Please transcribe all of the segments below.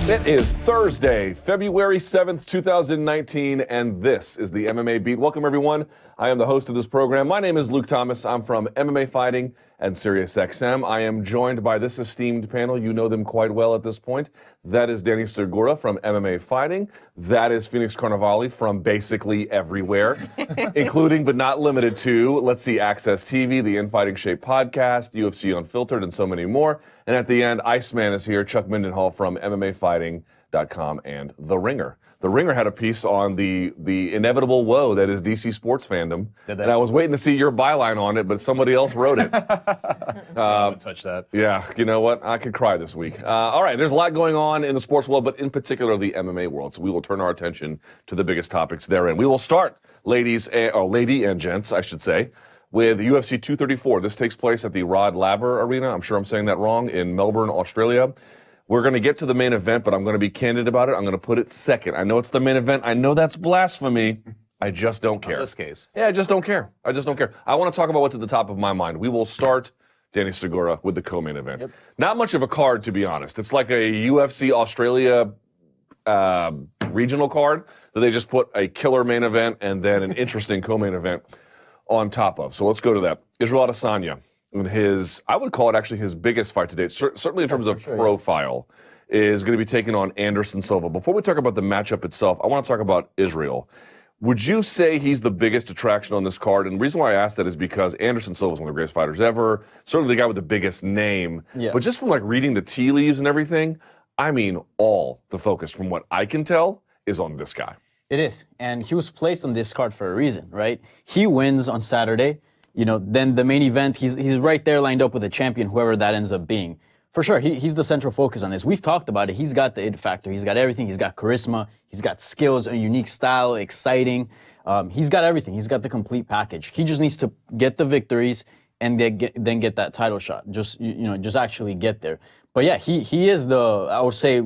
It is Thursday, February 7th, 2019, and this is the MMA Beat. Welcome, everyone. I am the host of this program. My name is Luke Thomas. I'm from MMA Fighting and SiriusXM. I am joined by this esteemed panel. You know them quite well at this point. That is Danny Segura from MMA Fighting. That is Phoenix Carnevale from basically everywhere, including but not limited to, let's see, Access TV, the Infighting Shape podcast, UFC Unfiltered, and so many more. And at the end, Iceman is here, Chuck Mindenhall from MMAfighting.com and The Ringer. The Ringer had a piece on the inevitable woe that is DC sports fandom. And I was waiting to see your byline on it, but somebody else wrote it. Don't touch that. Yeah, you know what? I could cry this week. All right, there's a lot going on in the sports world, but in particular the MMA world. So we will turn our attention to the biggest topics therein. We will start, lady and gents, I should say, with UFC 234. This takes place at the Rod Laver Arena. I'm sure I'm saying that wrong, in Melbourne, Australia. We're going to get to the main event, but I'm going to be candid about it. I'm going to put it second. I know it's the main event. I know that's blasphemy. I just don't care. In this case. Yeah, I just don't care. I just don't care. I want to talk about what's at the top of my mind. We will start, Danny Segura, with the co-main event. Yep. Not much of a card, to be honest. It's like a UFC Australia regional card that they just put a killer main event and then an interesting co-main event on top of. So let's go to that. Israel Adesanya, in I would call it actually his biggest fight to date, certainly in terms of profile, is going to be taking on Anderson Silva. Before we talk about the matchup itself, I want to talk about Israel. Would you say he's the biggest attraction on this card? And the reason why I ask that is because Anderson Silva is one of the greatest fighters ever, certainly the guy with the biggest name. Yeah. But just from like reading the tea leaves and everything, I mean, all the focus, from what I can tell, is on this guy. It is, and he was placed on this card for a reason, right? He wins on Saturday, then the main event, he's right there lined up with a champion, whoever that ends up being. For sure, he's the central focus on this. We've talked about it. He's got the it factor. He's got everything. He's got charisma. He's got skills, a unique style, exciting. He's got everything. He's got the complete package. He just needs to get the victories and then get that title shot. Just actually get there. But yeah, he is I would say,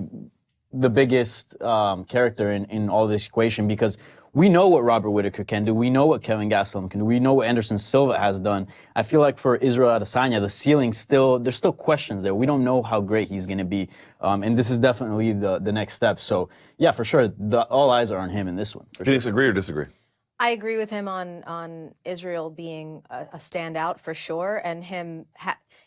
the biggest character in all this equation, because we know what Robert Whittaker can do. We know what Kevin Gastelum can do. We know what Anderson Silva has done. I feel like for Israel Adesanya, the ceiling there's still questions there. We don't know how great he's going to be. And this is definitely the next step. So yeah, for sure, all eyes are on him in this one. Phoenix, agree or disagree? I agree with him on Israel being a standout for sure, and him.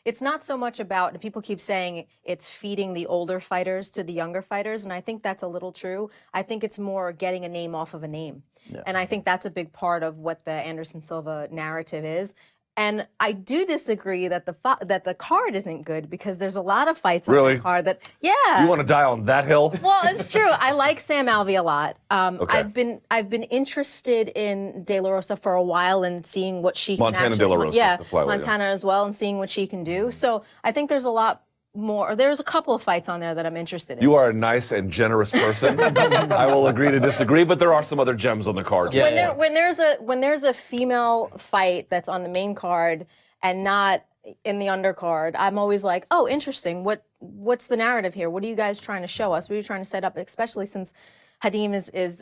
It's not so much about, people keep saying it's feeding the older fighters to the younger fighters, and I think that's a little true. I think it's more getting a name off of a name, and I think that's a big part of what the Anderson Silva narrative is. And I do disagree that the card isn't good, because there's a lot of fights on the card that, You want to die on that hill? Well, it's true. I like Sam Alvey a lot. Okay. I've been interested in De La Rosa for a while and seeing what she can Montana De La Rosa, the flyweight, Montana as well, and seeing what she can do. So I think there's a lot more. There's a couple of fights on there that I'm interested in. You are a nice and generous person. I will agree to disagree, but there are some other gems on the card. Yeah. When there's a female fight that's on the main card and not in the undercard, I'm always like, oh, interesting. What's the narrative here? What are you guys trying to show us? What are you trying to set up? Especially since Hadim is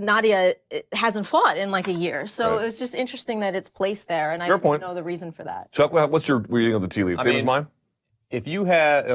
Nadia hasn't fought in like a year, so it was just interesting that it's placed there, and I didn't know the reason for that. Chuck, what's your reading of the tea leaves? Same as mine? If you had,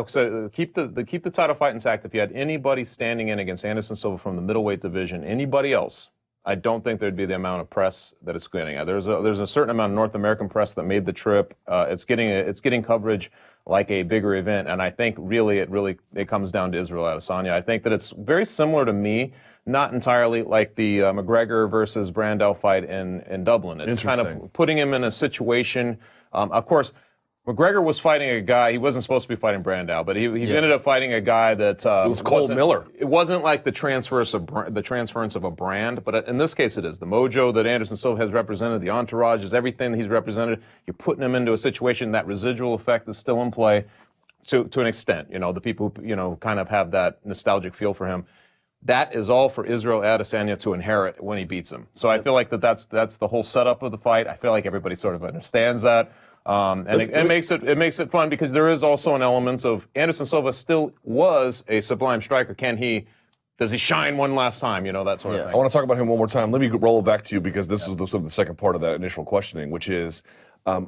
keep the title fight intact. If you had anybody standing in against Anderson Silva from the middleweight division, anybody else, I don't think there'd be the amount of press that it's getting. There's a certain amount of North American press that made the trip. It's getting coverage like a bigger event, and I think really it comes down to Israel Adesanya. I think that it's very similar to me, not entirely like the McGregor versus Brandao fight in Dublin. It's kind of putting him in a situation. Of course, McGregor was fighting a guy, he wasn't supposed to be fighting Brandao, but he ended up fighting a guy that it was Cole Miller. It wasn't like the transference of a brand, but in this case it is. The mojo that Anderson Silva has represented, the entourage is everything that he's represented. You're putting him into a situation, that residual effect is still in play to an extent. The people who, kind of have that nostalgic feel for him. That is all for Israel Adesanya to inherit when he beats him. So I feel like that's the whole setup of the fight. I feel like everybody sort of understands that. It makes it fun, because there is also an element of Anderson Silva still was a sublime striker. Does he shine one last time? That sort of thing. I want to talk about him one more time. Let me roll it back to you, because this is sort of the second part of that initial questioning, which is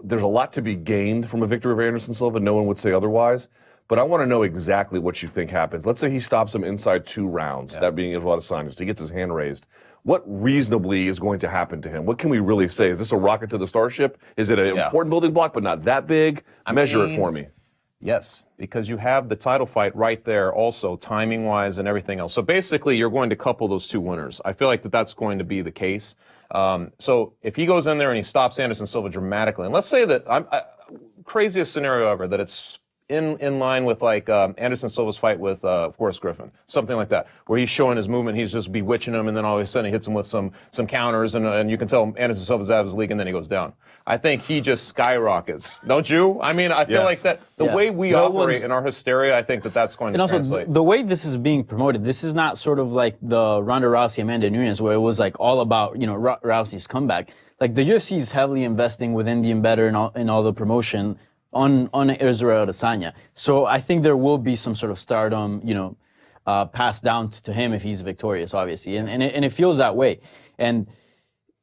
there's a lot to be gained from a victory of Anderson Silva. No one would say otherwise. but I want to know exactly what you think happens. Let's say he stops him inside 2 rounds, that being Israel Adesanya, so he gets his hand raised. What reasonably is going to happen to him? What can we really say? Is this a rocket to the starship? Is it an important building block, but not that big? Measure it for me. Yes, because you have the title fight right there also, timing-wise and everything else. So basically, you're going to couple those 2 winners. I feel like that's going to be the case. So if he goes in there and he stops Anderson Silva dramatically, and let's say that craziest scenario ever, that it's in line with like Anderson Silva's fight with Forrest Griffin, something like that, where he's showing his movement, he's just bewitching him, and then all of a sudden he hits him with some counters, and you can tell Anderson Silva's out of his league, and then he goes down. I think he just skyrockets, don't you? I mean, I feel like that the way we operate in our hysteria, I think that's going to translate. Also, the way this is being promoted, this is not sort of like the Ronda Rousey Amanda Nunes, where it was like all about Rousey's comeback. Like the UFC is heavily investing within the embedder and all the promotion on Israel Adesanya. So I think there will be some sort of stardom, passed down to him if he's victorious, obviously. And it feels that way. And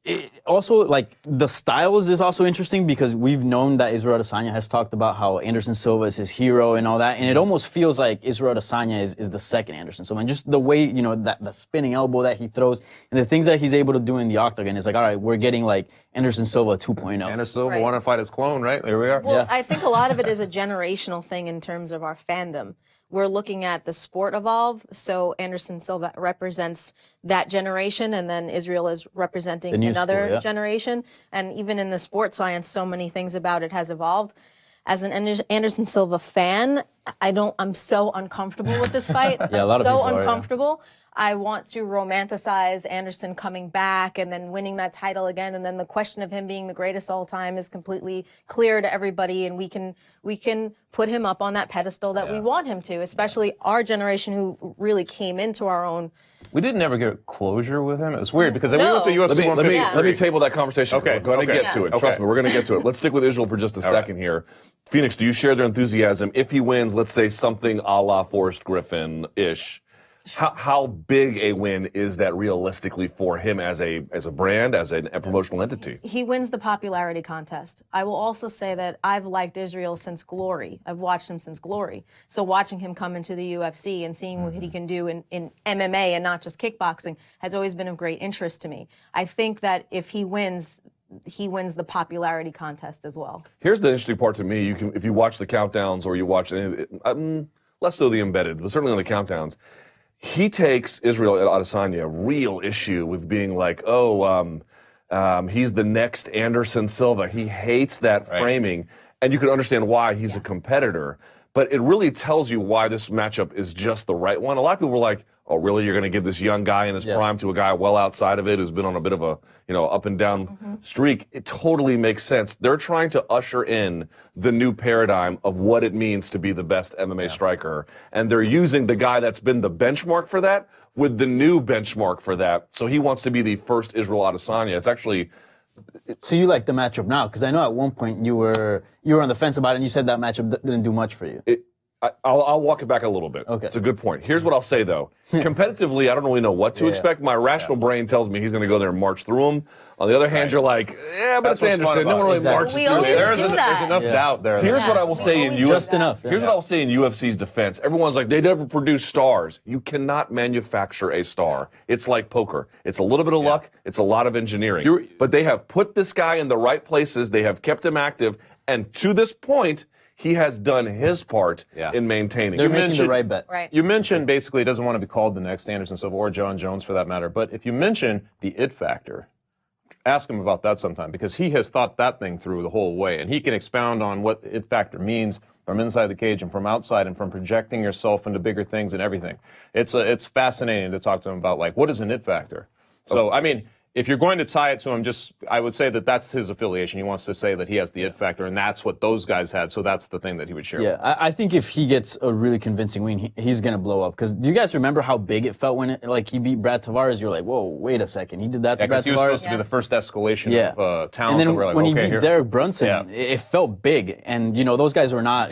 it also, like, the styles is also interesting because we've known that Israel Adesanya has talked about how Anderson Silva is his hero and all that. And it almost feels like Israel Adesanya is the second Anderson Silva. And just the way, that spinning elbow that he throws and the things that he's able to do in the octagon is like, all right, we're getting like Anderson Silva 2.0. Anderson Silva wanted to fight his clone, right? There we are. Well, I think a lot of it is a generational thing in terms of our fandom. We're looking at the sport evolve, so Anderson Silva represents that generation, and then Israel is representing another generation. And even in the sports science, so many things about it has evolved. As an Anderson Silva fan, I'm so uncomfortable with this fight. A lot of people are, uncomfortable. I want to romanticize Anderson coming back and then winning that title again, and then the question of him being the greatest all time is completely clear to everybody, and we can put him up on that pedestal that we want him to, especially our generation who really came into our own. We didn't ever get closure with him. It was weird because we went to UFC 153. Let me table that conversation. Okay, We're going to get to it. Trust me, we're going to get to it. Let's stick with Israel for just a second here. Phoenix, do you share their enthusiasm? If he wins, let's say something a la Forrest Griffin-ish, how big a win is that realistically for him as a brand, as a promotional entity? He wins the popularity contest. I will also say that I've liked Israel since Glory. I've watched him since Glory. So watching him come into the UFC and seeing what he can do in MMA and not just kickboxing has always been of great interest to me. I think that if he wins the popularity contest as well. Here's the interesting part to me. If you watch the countdowns or you watch less so the embedded, but certainly on the countdowns, he takes Israel Adesanya a real issue with being like, he's the next Anderson Silva. He hates that framing, and you can understand why. He's a competitor. But it really tells you why this matchup is just the right one. A lot of people were like, oh, really? You're going to give this young guy in his prime to a guy well outside of it who's been on a bit of a, up and down streak? It totally makes sense. They're trying to usher in the new paradigm of what it means to be the best MMA striker. And they're using the guy that's been the benchmark for that with the new benchmark for that. So he wants to be the first Israel Adesanya. It's actually... So you like the matchup now? Because I know at one point you were on the fence about it and you said that matchup didn't do much for you. I'll walk it back a little bit. Okay. It's a good point. Here's what I'll say, though. Competitively, I don't really know what to expect. My rational brain tells me he's going to go there and march through them. On the other hand, you're like, but it's Anderson. No one really marches We through always there. do that. There's enough doubt there. Here's what I will say in Just enough. Here's what I will say in UFC's defense. Everyone's like, they never produce stars. You cannot manufacture a star. It's like poker. It's a little bit of luck. It's a lot of engineering. But they have put this guy in the right places. They have kept him active. And to this point, he has done his part in maintaining. They're making the right bet. Right. You mentioned basically he doesn't want to be called the next Anderson Silva or John Jones for that matter. But if you mention the it factor, ask him about that sometime because he has thought that thing through the whole way. And he can expound on what the it factor means from inside the cage and from outside and from projecting yourself into bigger things and everything. It's fascinating to talk to him about, like, what is an it factor? So, I mean, if you're going to tie it to him, I would say that that's his affiliation. He wants to say that he has the it factor, and that's what those guys had. So that's the thing that he would share. Yeah, I think if he gets a really convincing win, he's gonna blow up. Because do you guys remember how big it felt when he beat Brad Tavares? You're like, whoa, wait a second, he did that to Brad Because he was Tavares. supposed to be the first escalation of talent. And then we're like, when he okay, beat here. Derek Brunson, it felt big. And those guys were not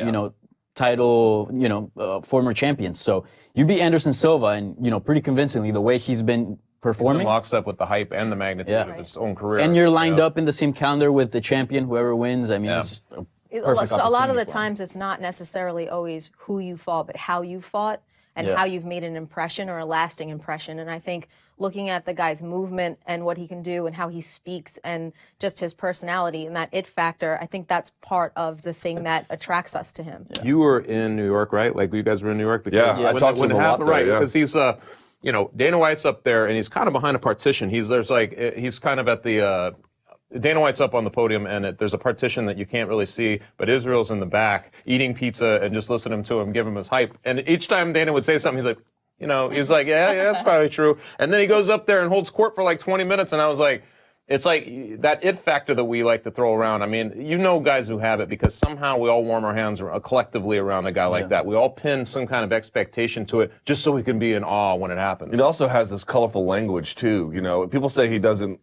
title former champions. So you beat Anderson Silva, and pretty convincingly the way he's been performing. He's in lockstep with the hype and the magnitude of his own career. And you're lined up in the same calendar with the champion, whoever wins. I mean, it's just a lot of opportunity the for him. times it's not necessarily always who you fought, but how you fought and Yeah. how you've made an impression or a lasting impression. And I think looking at the guy's movement and what he can do and how he speaks and just his personality and that it factor, I think that's part of the thing that attracts us to him. You were in New York, right? Like you guys were in New York? Yeah, I talked to when him it a lot happened, there, right? yeah. Because he's, Dana White's up there and he's kind of behind a partition. He's kind of at the, Dana White's up on the podium and there's a partition that you can't really see, but Israel's in the back eating pizza and just listening to him, give him his hype. And each time Dana would say something, he's like, he's like, yeah, that's probably true. And then he goes up there and holds court for like 20 minutes. And I was like, it's like that it factor that we like to throw around. I mean, guys who have it because somehow we all warm our hands collectively around a guy like that. We all pin some kind of expectation to it just so we can be in awe when it happens. It also has this colorful language too. People say he doesn't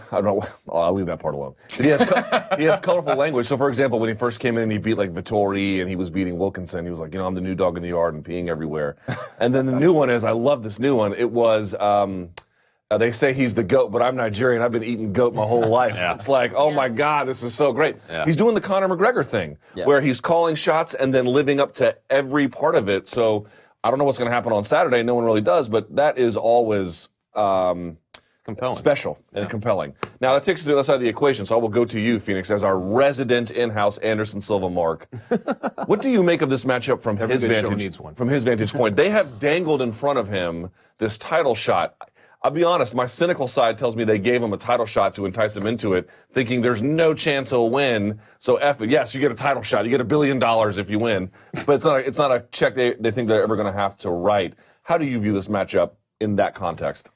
I don't know. I'll leave that part alone. But he has colorful language. So, for example, when he first came in and he beat like Vittori and he was beating Wilkinson, he was like, I'm the new dog in the yard and peeing everywhere. And then the new one is, I love this new one. It was, they say he's the GOAT, but I'm Nigerian. I've been eating goat my whole life. Yeah. It's like, oh my God, this is so great. Yeah. He's doing the Conor McGregor thing where he's calling shots and then living up to every part of it. So I don't know what's going to happen on Saturday. No one really does, but that is always compelling. special and compelling. Now that takes us to the other side of the equation, so I will go to you, Phoenix, as our resident in-house Anderson Silva mark. What do you make of this matchup from his good show vantage? needs one. From his vantage point, they have dangled in front of him this title shot. I'll be honest, my cynical side tells me they gave him a title shot to entice him into it, thinking there's no chance he'll win. So F it. Yes, you get a title shot. You get $1 billion if you win, but it's not a check they think they're ever going to have to write. How do you view this matchup in that context?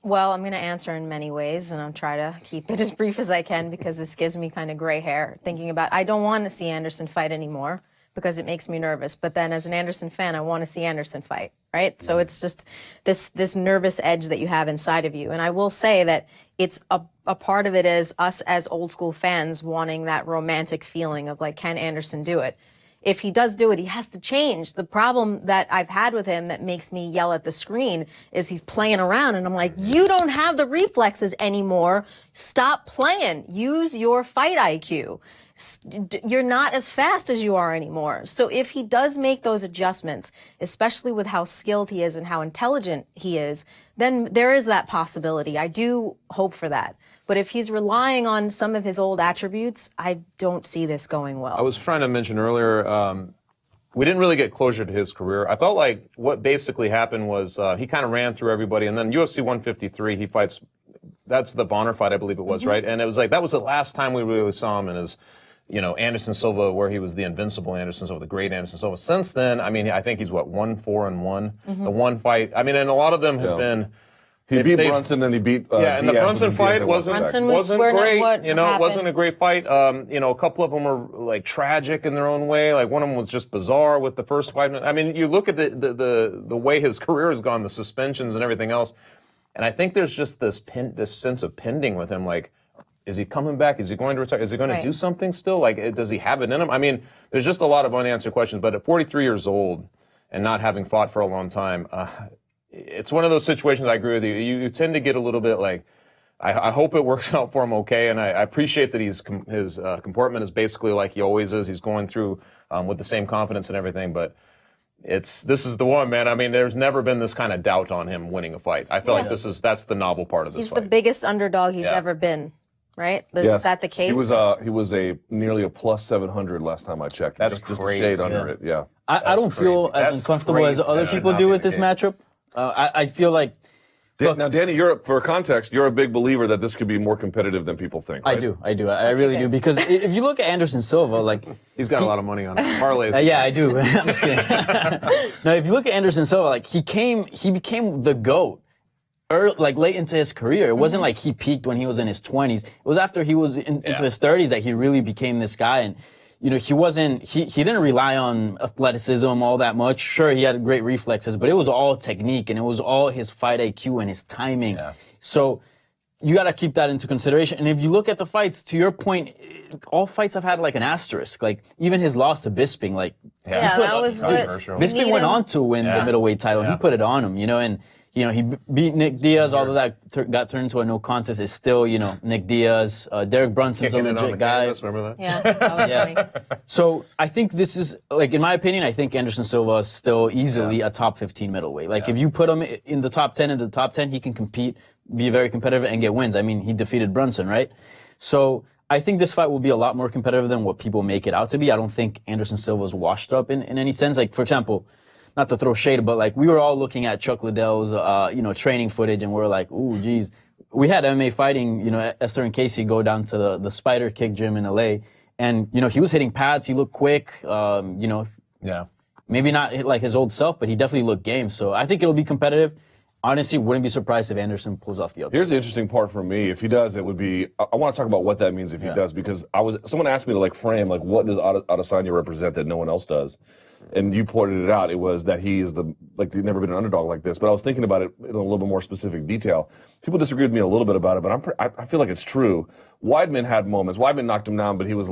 Well, I'm going to answer in many ways, and I'll try to keep it as brief as I can because this gives me kind of gray hair thinking about I don't want to see Anderson fight anymore because it makes me nervous. But then as an Anderson fan, I want to see Anderson fight, right? So it's just this nervous edge that you have inside of you. And I will say that it's a part of it is us as old school fans wanting that romantic feeling of like, can Anderson do it? If he does do it, he has to change. The problem that I've had with him that makes me yell at the screen is he's playing around and I'm like, you don't have the reflexes anymore. Stop playing. Use your fight IQ. You're not as fast as you are anymore. So if he does make those adjustments, especially with how skilled he is and how intelligent he is, then there is that possibility. I do hope for that. But if he's relying on some of his old attributes, I don't see this going well. I was trying to mention earlier, we didn't really get closure to his career. I felt like what basically happened was he kind of ran through everybody, and then UFC 153, he fights, that's the Bonner fight, I believe it was, right? And it was like, that was the last time we really saw him in his, Anderson Silva, where he was the invincible Anderson Silva, the great Anderson Silva. Since then, I mean, I think he's 1-4-1. The one fight, I mean, and a lot of them have been... He beat Brunson and he beat and the Diaz, Brunson Diaz fight at wasn't great. It wasn't a great fight. A couple of them were like tragic in their own way. Like one of them was just bizarre with the first fight. I mean, you look at the way his career has gone, the suspensions and everything else, and I think there's just this sense of pending with him. Like, is he coming back? Is he going to retire? Is he going to do something still? Like, does he have it in him? I mean, there's just a lot of unanswered questions. But at 43 years old and not having fought for a long time. It's one of those situations, I agree with you. You tend to get a little bit like, I hope it works out for him okay, and I appreciate that his comportment is basically like he always is. He's going through with the same confidence and everything, but this is the one, man. I mean, there's never been this kind of doubt on him winning a fight. I feel like that's the novel part of this fight. He's the biggest underdog he's ever been, right? Is that the case? He was nearly a plus 700 last time I checked. That's just crazy. a shade under it, yeah. I don't feel as uncomfortable as other people do with this matchup. I feel like... Now, Danny, for context, you're a big believer that this could be more competitive than people think, right? I do. I really do. Because if you look at Anderson Silva, like... He's got a lot of money on it. Parlays. Yeah, I do. I'm just kidding. Now, if you look at Anderson Silva, like he became the GOAT late into his career. It wasn't like he peaked when he was in his 20s. It was after he was into his 30s that he really became this guy. And he didn't rely on athleticism all that much. Sure, he had great reflexes, but it was all technique and it was all his fight IQ and his timing. Yeah. So you got to keep that into consideration. And if you look at the fights, to your point, all fights have had like an asterisk. Like even his loss to Bisping, that was Bisping went on to win the middleweight title. Yeah. He put it on him, and He beat Nick Diaz, although that got turned into a no contest. It's still, Nick Diaz. Derek Brunson's a Kicking it on legit the guy. canvas, remember that? Yeah, that was funny. So I think this is, in my opinion, I think Anderson Silva is still easily a top 15 middleweight. If you put him in the top 10, he can compete, be very competitive, and get wins. I mean, he defeated Brunson, right? So I think this fight will be a lot more competitive than what people make it out to be. I don't think Anderson Silva's washed up in any sense. For example, not to throw shade, but we were all looking at Chuck Liddell's, training footage, and we're like, ooh, geez. We had MMA fighting, Esther and Casey go down to the Spider Kick gym in LA, and he was hitting pads. He looked quick, Yeah. maybe not like his old self, but he definitely looked game. So I think it'll be competitive. Honestly, wouldn't be surprised if Anderson pulls off the upset. Here's the interesting part for me. If he does, it would be. I want to talk about what that means if he does, because someone asked me to frame what does Adesanya represent that no one else does, and you pointed it out. It was that he is he's never been an underdog like this. But I was thinking about it in a little bit more specific detail. People disagree with me a little bit about it, but I feel like it's true. Weidman had moments. Weidman knocked him down, but he was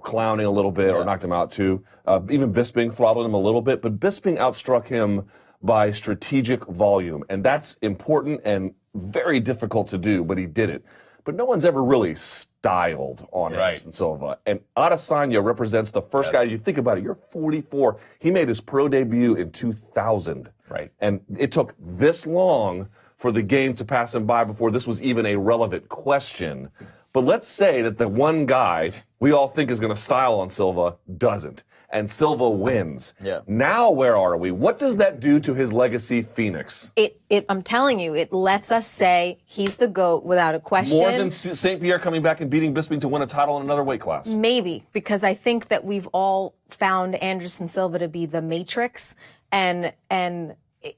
clowning a little bit or knocked him out too. Even Bisping throttled him a little bit, but Bisping outstruck him by strategic volume. And that's important and very difficult to do, but he did it. But no one's ever really styled on Anderson Silva. And Adesanya represents the first guy. You think about it, you're 44. He made his pro debut in 2000. Right. And it took this long for the game to pass him by before this was even a relevant question. But let's say that the one guy we all think is going to style on Silva doesn't, and Silva wins. Yeah. Now where are we? What does that do to his legacy, Phoenix? I'm telling you, it lets us say he's the GOAT without a question. More than St. Pierre coming back and beating Bisping to win a title in another weight class. Maybe, because I think that we've all found Anderson Silva to be the matrix, and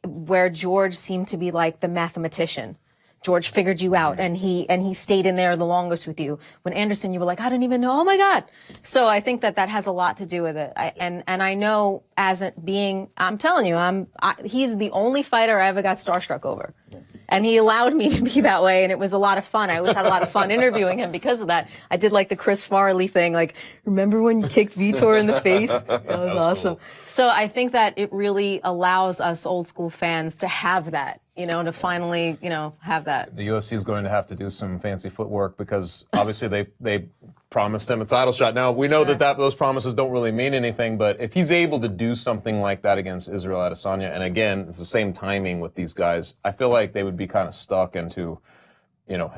where George seemed to be like the mathematician. George figured you out, and he stayed in there the longest with you. When Anderson, you were like, I didn't even know. Oh my God! So I think that has a lot to do with it. And I know I'm telling you, he's the only fighter I ever got starstruck over. And he allowed me to be that way, and it was a lot of fun. I always had a lot of fun interviewing him because of that. I did the Chris Farley thing, remember when you kicked Vitor in the face? That was awesome. Cool. So I think that it really allows us old school fans to have that, to finally, have that. The UFC is going to have to do some fancy footwork because obviously they promised him a title shot. Now, we know that those promises don't really mean anything, but if he's able to do something like that against Israel Adesanya, and again, it's the same timing with these guys, I feel like they would be kind of stuck into,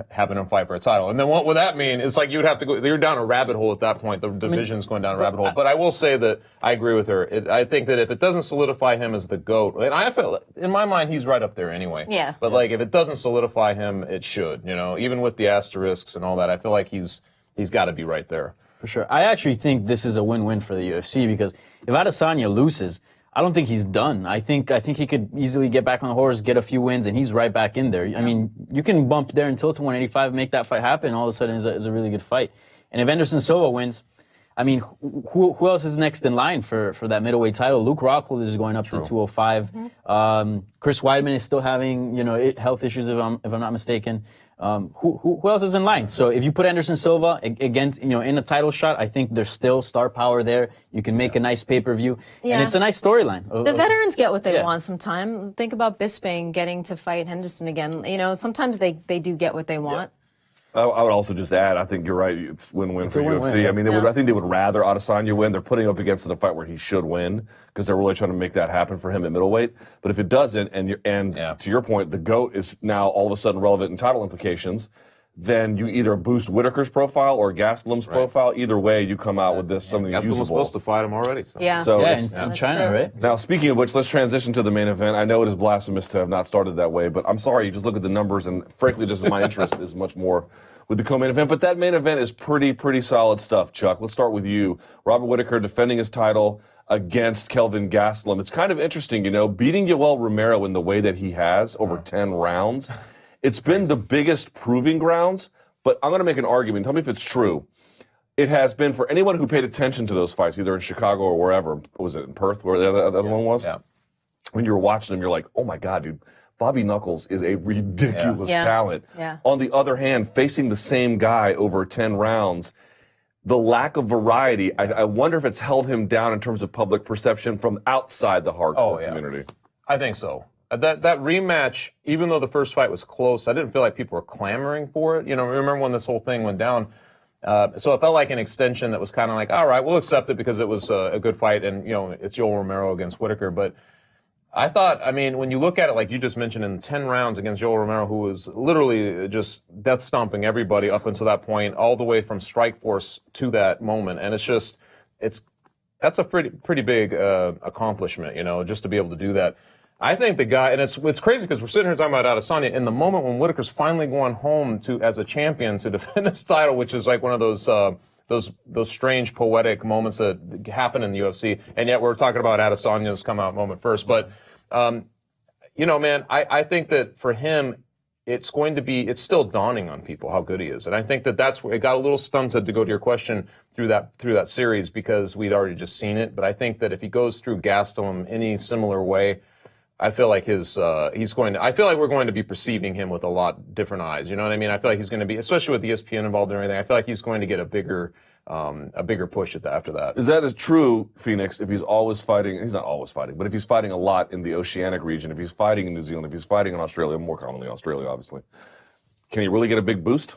having him fight for a title. And then what would that mean? It's you'd have to go, you're down a rabbit hole at that point. The division's going down a rabbit hole. But I will say that I agree with her. I think that if it doesn't solidify him as the GOAT, and I feel, in my mind, he's right up there anyway. Yeah. But if it doesn't solidify him, it should, even with the asterisks and all that, I feel like he's got to be right there. For sure. I actually think this is a win-win for the UFC because if Adesanya loses, I don't think he's done. I think he could easily get back on the horse, get a few wins, and he's right back in there. I mean, you can bump Darren Till to 185, make that fight happen, all of a sudden is a really good fight. And if Anderson Silva wins, I mean, who else is next in line for that middleweight title? Luke Rockhold is going up to 205. Chris Weidman is still having, health issues if I'm not mistaken. Who else is in line? So if you put Anderson Silva against, in a title shot, I think there's still star power there. You can make a nice pay-per-view, and it's a nice storyline. The veterans get what they want sometimes. Think about Bisping getting to fight Henderson again. Sometimes they do get what they want. I would also just add, I think you're right. It's win-win for UFC. Yeah. I mean, I think they would rather Adesanya win. They're putting up against it a fight where he should win because they're really trying to make that happen for him at middleweight. But if it doesn't, and to your point, the GOAT is now all of a sudden relevant in title implications, then you either boost Whitaker's profile or Gastelum's profile. Either way, you come out with something Gastelum usable. was supposed to fight him already. So. Yeah. So in China, true. right? Now, speaking of which, let's transition to the main event. I know it is blasphemous to have not started that way, but I'm sorry. You just look at the numbers, and frankly, just my interest is much more with the co-main event. But that main event is pretty solid stuff, Chuck. Let's start with you. Robert Whitaker defending his title against Kelvin Gastelum. It's kind of interesting, beating Yoel Romero in the way that he has over 10 rounds. It's been the biggest proving grounds, but I'm going to make an argument. Tell me if it's true. It has been for anyone who paid attention to those fights, either in Chicago or wherever. Was it in Perth where the other one was? Yeah. When you were watching them, you're like, oh my God, dude. Bobby Knuckles is a ridiculous talent. Yeah. On the other hand, facing the same guy over 10 rounds, the lack of variety, I wonder if it's held him down in terms of public perception from outside the hardcore community. I think so. that rematch, even though the first fight was close, I didn't feel like people were clamoring for it. You know, remember when this whole thing went down? So it felt like an extension that was kind of like, all right, we'll accept it because it was a good fight, and you know, it's Yoel Romero against Whitaker. But I thought, I mean, when you look at it, like you just mentioned, in 10 rounds against Yoel Romero, who was literally just death stomping everybody up until that point, all the way from Strikeforce to that moment, and that's a pretty big accomplishment, you know, just to be able to do that. I think the guy, and it's crazy because we're sitting here talking about Adesanya in the moment when Whitaker's finally going home as a champion to defend his title, which is like one of those strange poetic moments that happen in the UFC, and yet we're talking about Adesanya's come out moment first. But you know, man, I think that for him, it's still dawning on people how good he is, and I think that's where it got a little stunted, to go to your question, through that series, because we'd already just seen it. But I think that if he goes through Gastelum any similar way, I feel like I feel like we're going to be perceiving him with a lot different eyes. You know what I mean? I feel like he's going to be, especially with ESPN involved and everything, I feel like he's going to get a bigger push after that. Is that as true, Phoenix, if he's always fighting? He's not always fighting, but if he's fighting a lot in the Oceanic region, if he's fighting in New Zealand, if he's fighting in Australia, more commonly Australia, obviously, can he really get a big boost?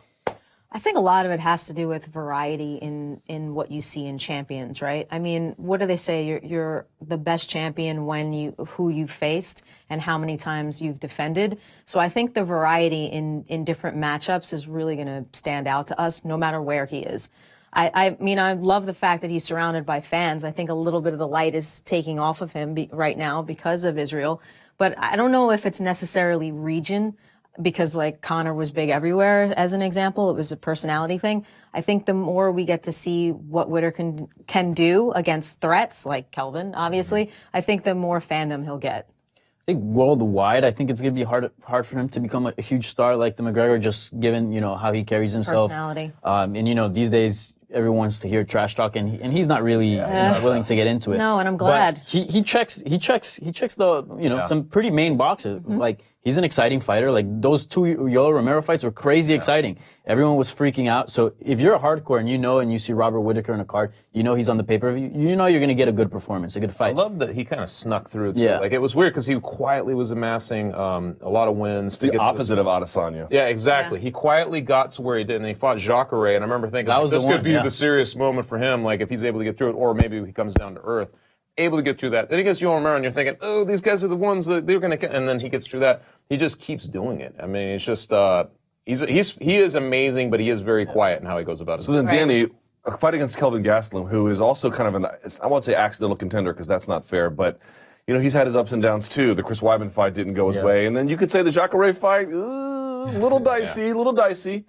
I think a lot of it has to do with variety in what you see in champions, right? I mean, what do they say? You're the best champion when who you faced and how many times you've defended. So I think the variety in different matchups is really going to stand out to us, no matter where he is. I mean, I love the fact that he's surrounded by fans. I think a little bit of the light is taking off of him right now because of Israel. But I don't know if it's necessarily region, because like Conor was big everywhere, as an example. It was a personality thing. I think the more we get to see what Whitaker can do against threats like Kelvin, obviously, I think the more fandom he'll get. I think worldwide, I think it's going to be hard for him to become a huge star like the McGregor, just given, you know, how he carries himself. Personality. And, you know, these days, everyone wants to hear trash talk, and he's not really he's not willing to get into it. No, and I'm glad. But he checks the, you know, some pretty main boxes. Mm-hmm. Like, he's an exciting fighter. Like, those two Yoel Romero fights were crazy exciting. Everyone was freaking out. So if you're a hardcore and you see Robert Whitaker in a card, you know he's on the pay-per-view, you know you're going to get a good performance, a good fight. I love that he kind of snuck through, too. Yeah. Like, it was weird because he quietly was amassing a lot of wins. The opposite of Adesanya. Yeah, exactly. Yeah. He quietly got to where he did, and he fought Jacare, and I remember thinking, That was this the could one, be yeah. the serious moment for him, like if he's able to get through it, or maybe he comes down to earth. Able to get through that. Then he gets Yoel Romero, and you're thinking, oh, these guys are the ones that they're going to, and then he gets through that. He just keeps doing it. I mean, it's just, he is amazing, but he is very quiet in how he goes about it. So then, Danny, a fight against Kelvin Gastelum, who is also kind of I won't say accidental contender because that's not fair, but you know, he's had his ups and downs too. The Chris Weidman fight didn't go his way, and then you could say the Jacare fight, little dicey.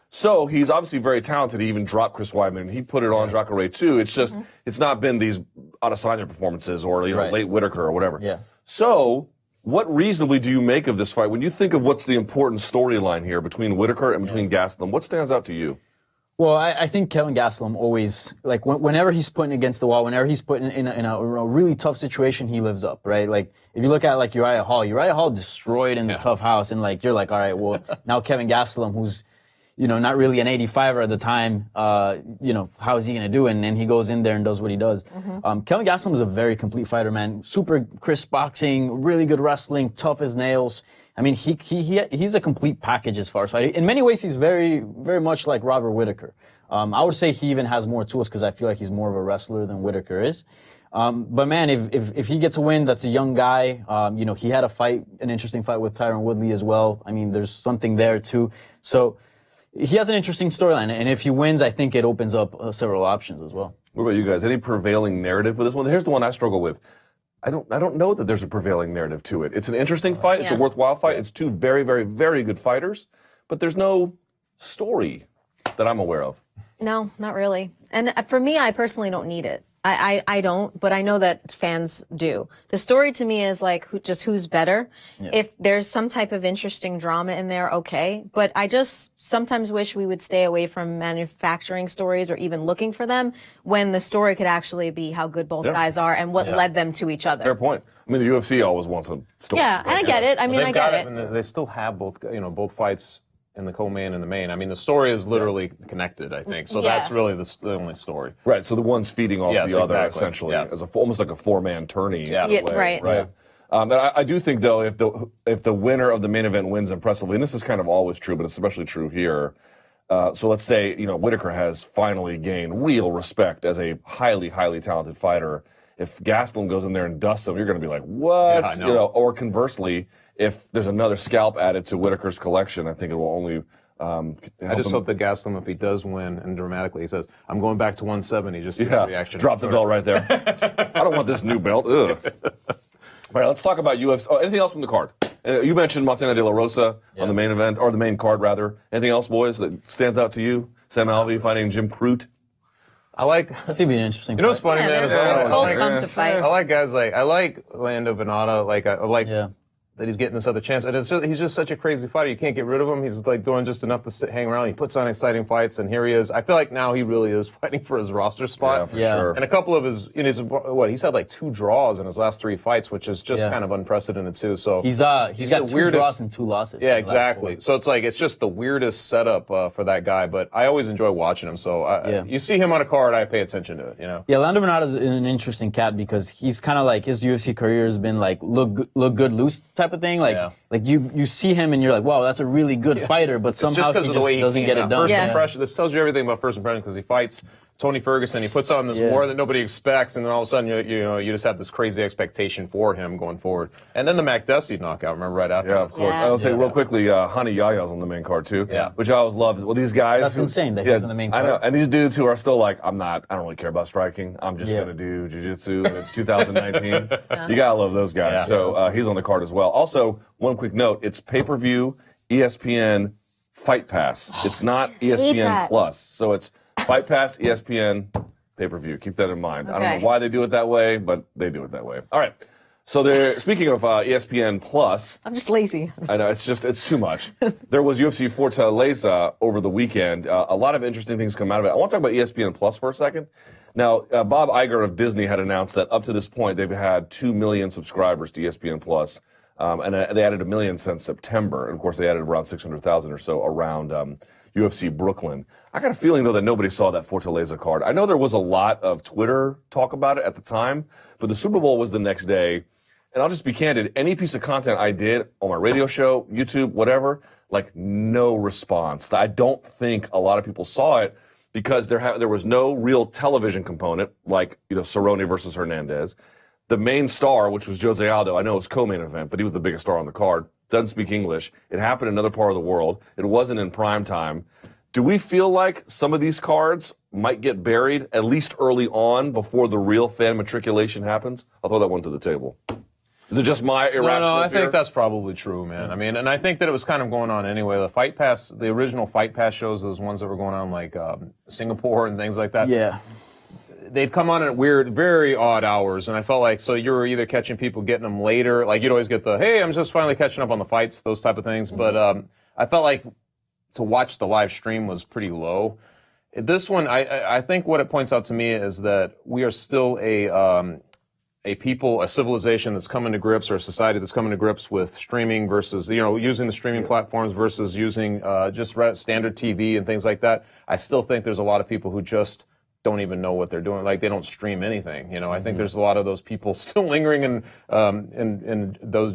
So he's obviously very talented. He even dropped Chris Weidman. He put it on Jacare too. It's just it's not been these Adesanya performances or late Whitaker or whatever. Yeah. So what reasonably do you make of this fight when you think of what's the important storyline here between Whitaker and between Gastelum? What stands out to you? Well, I think Kelvin Gastelum always, like, whenever he's putting against the wall, whenever he's put in a really tough situation, he lives up, right? Like, if you look at, like, Uriah Hall destroyed in the tough house, and, like, you're like, all right, well, now Kevin Gastelum, who's, you know, not really an 85er at the time, you know, how is he going to do it? And then he goes in there and does what he does. Kelvin Gastelum is a very complete fighter, man. Super crisp boxing, really good wrestling, tough as nails. I mean, he's a complete package as far as fighting. In many ways, he's very, very much like Robert Whitaker. I would say he even has more tools because I feel like he's more of a wrestler than Whitaker is. But man, if he gets a win, that's a young guy. You know, he had an interesting fight with Tyron Woodley as well. I mean, there's something there too. So he has an interesting storyline, and if he wins, I think it opens up several options as well. What about you guys? Any prevailing narrative for this one? Here's the one I struggle with. I don't know that there's a prevailing narrative to it. It's an interesting fight. It's a worthwhile fight. It's two very, very, very good fighters, but there's no story that I'm aware of. No, not really. And for me, I personally don't need it. I don't, but I know that fans do. The story to me is like who's better. Yeah. If there's some type of interesting drama in there, okay. But I just sometimes wish we would stay away from manufacturing stories or even looking for them when the story could actually be how good both guys are and what led them to each other. Fair point. I mean, the UFC always wants a story. Yeah, and I get it. I mean, I get it. And they still have both fights in the co-main and the main. I mean, the story is literally connected, I think. So that's really the only story. Right. So the one's feeding off the other, essentially, as almost like a four-man tourney. Yeah. in a way, right. And I do think, though, if the winner of the main event wins impressively, and this is kind of always true, but it's especially true here. So let's say, Whitaker has finally gained real respect as a highly, highly talented fighter. If Gastelum goes in there and dusts him, you're going to be like, what? Yeah, I know. Or conversely, if there's another scalp added to Whitaker's collection, I think it will only I just hope that Gastelum, if he does win, and dramatically he says, "I'm going back to 170," just see the reaction. Drop the belt right there. I don't want this new belt. Ugh. All right, let's talk about UFC. Oh, anything else from the card? You mentioned Montana De La Rosa on the main event, or the main card, rather. Anything else, boys, that stands out to you? Sam Alvey fighting Jim Crute. I like. That's gonna be an interesting. You know what's funny, Yeah, man? they're Is I both like- come to fight. I like guys like Lando Venata. I like Yeah. that he's getting this other chance. And he's just such a crazy fighter. You can't get rid of him. He's like doing just enough to hang around. He puts on exciting fights, and here he is. I feel like now he really is fighting for his roster spot. For Yeah. sure. And a couple of he's had like 2 draws in his last 3 fights, which is just Yeah. kind of unprecedented too. So He's got the 2 weirdest- draws and 2 losses. yeah, in the last exactly. 4. So it's just the weirdest setup for that guy. But I always enjoy watching him. So you see him on a card, I pay attention to it. Yeah, Lando Venata is an interesting cat because he's kind of like his UFC career has been like look good, lose type of thing. Like Yeah. like you see him and you're like, wow, that's a really good fighter, but It's just somehow because he of the just way he doesn't came get out. it done. First Yeah. impression. This tells you everything about first impression because he fights Tony Ferguson. He puts on this war that nobody expects, and then all of a sudden you just have this crazy expectation for him going forward. And then the Makdessi knockout. Remember right after? Yeah, of course. Yeah. I'll say real quickly, Hani Yaya's on the main card too, Yeah. which I always love. Well, these guys. That's insane that he's on the main I know, card. and these dudes who are still like, I don't really care about striking. I'm just Yeah. gonna do jiu-jitsu, and it's 2019. You gotta love those guys. Yeah. So he's on the card as well. Also, one quick note: it's pay-per-view, ESPN, Fight Pass. It's not ESPN that. Plus, so it's Fight Pass, ESPN, pay-per-view. Keep that in mind. I don't Okay. know why they do it that way, but they do it that way. All right. So they're speaking of ESPN Plus. I'm just lazy. I know, it's too much. There was UFC Fortaleza over the weekend. A lot of interesting things come out of it. I want to talk about ESPN Plus for a second. Now, Bob Iger of Disney had announced that up to this point, they've had 2 million subscribers to ESPN Plus. And they added 1 million since September. And of course, they added around 600,000 or so around UFC Brooklyn. I got a feeling, though, that nobody saw that Fortaleza card. I know there was a lot of Twitter talk about it at the time, but the Super Bowl was the next day. And I'll just be candid, any piece of content I did on my radio show, YouTube, whatever, like no response. I don't think a lot of people saw it because there was no real television component, like, Cerrone versus Hernandez. The main star, which was Jose Aldo, I know it was co-main event, but he was the biggest star on the card, doesn't speak English. It happened in another part of the world. It wasn't in prime time. Do we feel like some of these cards might get buried, at least early on, before the real fan matriculation happens? I'll throw that one to the table. Is it just my irrational No, I fear? think that's probably true, man. I mean, and I think that it was kind of going on anyway. The original Fight Pass shows, those ones that were going on like Singapore and things like that. Yeah. They'd come on at weird, very odd hours, and I felt like, so you were either catching people getting them later, like you'd always get the, hey, I'm just finally catching up on the fights, those type of things. But I felt like to watch the live stream was pretty low. This one, I think what it points out to me is that we are still a civilization that's coming to grips, or a society that's coming to grips with streaming versus, using the streaming platforms versus using just standard TV and things like that. I still think there's a lot of people who just don't even know what they're doing. Like, they don't stream anything. I think there's a lot of those people still lingering in that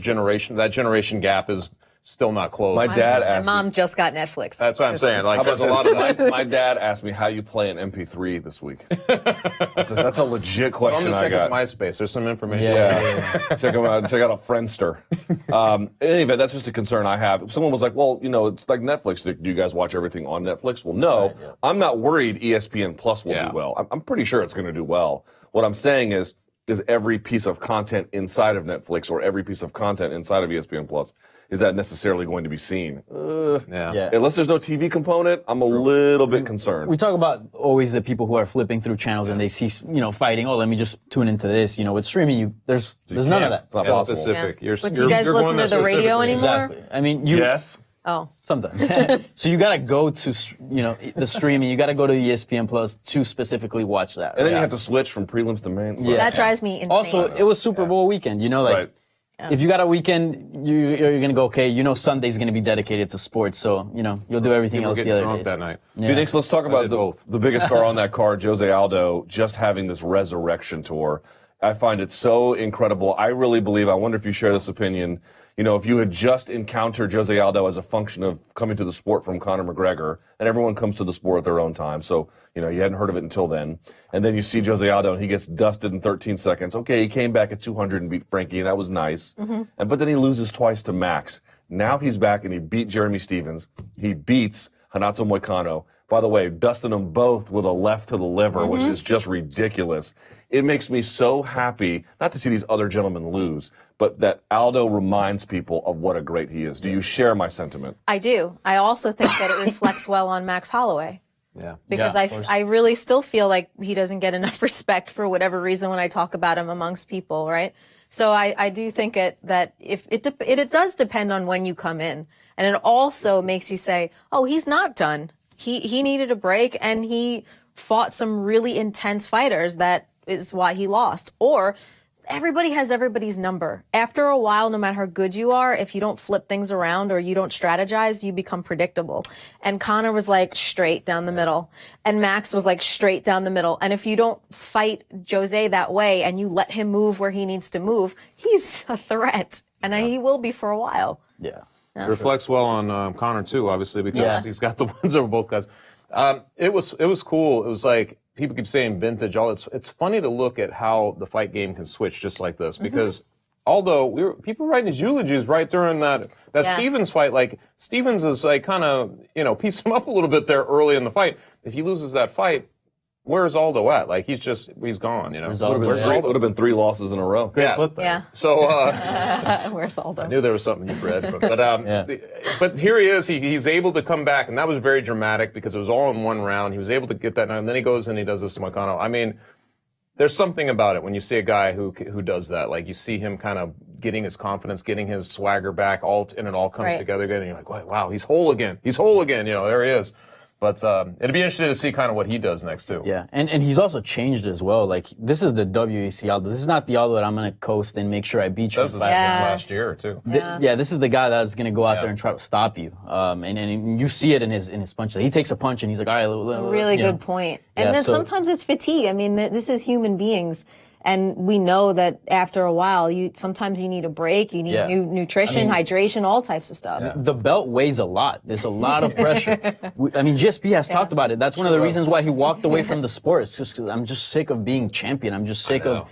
generation gap is still not closed. My dad My asked me. mom just got Netflix. That's what I'm saying. Like, How there's about a lot of my dad asked me how you play an MP3 this week. That's a legit I'm question gonna I check his got. MySpace. There's some information. Yeah. Check out a Friendster. Anyway, that's just a concern I have. Someone was like, well, it's like Netflix. Do you guys watch everything on Netflix? Well, no. I'm not worried ESPN Plus will do well. I'm pretty sure it's going to do well. What I'm saying is every piece of content inside of Netflix or every piece of content inside of ESPN Plus, is that necessarily going to be seen? Yeah. Unless there's no TV component, I'm a little bit concerned. We talk about always the people who are flipping through channels and they see, fighting. Oh, let me just tune into this. With streaming, there's none of that. It's not That's possible. specific. Yeah. But do you guys listen to the radio anymore? Exactly. I mean, Yes. Oh, sometimes. So you got to go to, the streaming. You got to go to ESPN Plus to specifically watch that. And then you have to switch from prelims to main. Yeah. that drives me insane. Also, it was Super Bowl weekend. Right. If you got a weekend, you're going to go, okay, Sunday's going to be dedicated to sports. So, you'll do everything People else get the other drunk days. that night. Phoenix, let's talk about did both. the biggest star on that card, Jose Aldo, just having this resurrection tour. I find it so incredible. I really believe, I wonder if you share this opinion, you know, if you had just encountered Jose Aldo as a function of coming to the sport from Conor McGregor, and everyone comes to the sport at their own time, so, you know, you hadn't heard of it until then, and then you see Jose Aldo and he gets dusted in 13 seconds. Okay, he came back at 200 and beat Frankie, and that was nice. But then he loses twice to Max. Now he's back and he beat Jeremy Stevens. He beats Renato Moicano. By the way, dusting them both with a left to the liver, which is just ridiculous. It makes me so happy, not to see these other gentlemen lose, but that Aldo reminds people of what a great he is. Do you share my sentiment? I do. I also think that it reflects well on Max Holloway. Yeah. Because Yeah, of course. I really still feel like he doesn't get enough respect for whatever reason when I talk about him amongst people, right? So I do think that if it does depend on when you come in. And it also makes you say, oh, he's not done. He needed a break and he fought some really intense fighters. That is why he lost. Or everybody has everybody's number. After a while, no matter how good you are, if you don't flip things around or you don't strategize, you become predictable. And Conor was like straight down the middle. And Max was like straight down the middle. And if you don't fight Jose that way and you let him move where he needs to move, he's a threat. And he will be for a while. Yeah. It reflects well on Conor too, obviously, because Yeah. he's got the wins over both guys. It was cool. It was like people keep saying vintage. It's funny to look at how the fight game can switch just like this because although people writing his eulogies right during that Yeah. Stevens fight, like Stevens is like kind of pieced him up a little bit there early in the fight. If he loses that fight, where's Aldo at? Like he's gone. Where's Would Aldo? have been 3 losses in a row. Yeah. Yeah. So. Where's Aldo? I knew there was something you read from, but here he is. He's able to come back, and that was very dramatic because it was all in one round. He was able to get that, and then he goes and he does this to Moicano. I mean, there's something about it when you see a guy who does that. Like you see him kind of getting his confidence, getting his swagger back, and it all comes Right. together again. And you're like, wow, he's whole again. He's whole again. There he is. But it'd be interesting to see kind of what he does next too. Yeah, and he's also changed as well. Like this is the WEC Aldo. This is not the Aldo that I'm gonna coast and make sure I beat you. Says this Yes. last year too. Yeah, this is the guy that's gonna go out there and try to stop you. And you see it in his punches. He takes a punch and he's like, all right, Really you know. good point. And Yeah, then so- sometimes it's fatigue. I mean, this is human beings. And we know that after a while, sometimes you need a break, you need Yeah. new nutrition, hydration, all types of stuff. The belt weighs a lot. There's a lot of pressure. GSP has talked about it. That's one of the reasons why he walked away from the sport. It's just 'cause I'm just sick of being champion. I'm just sick of,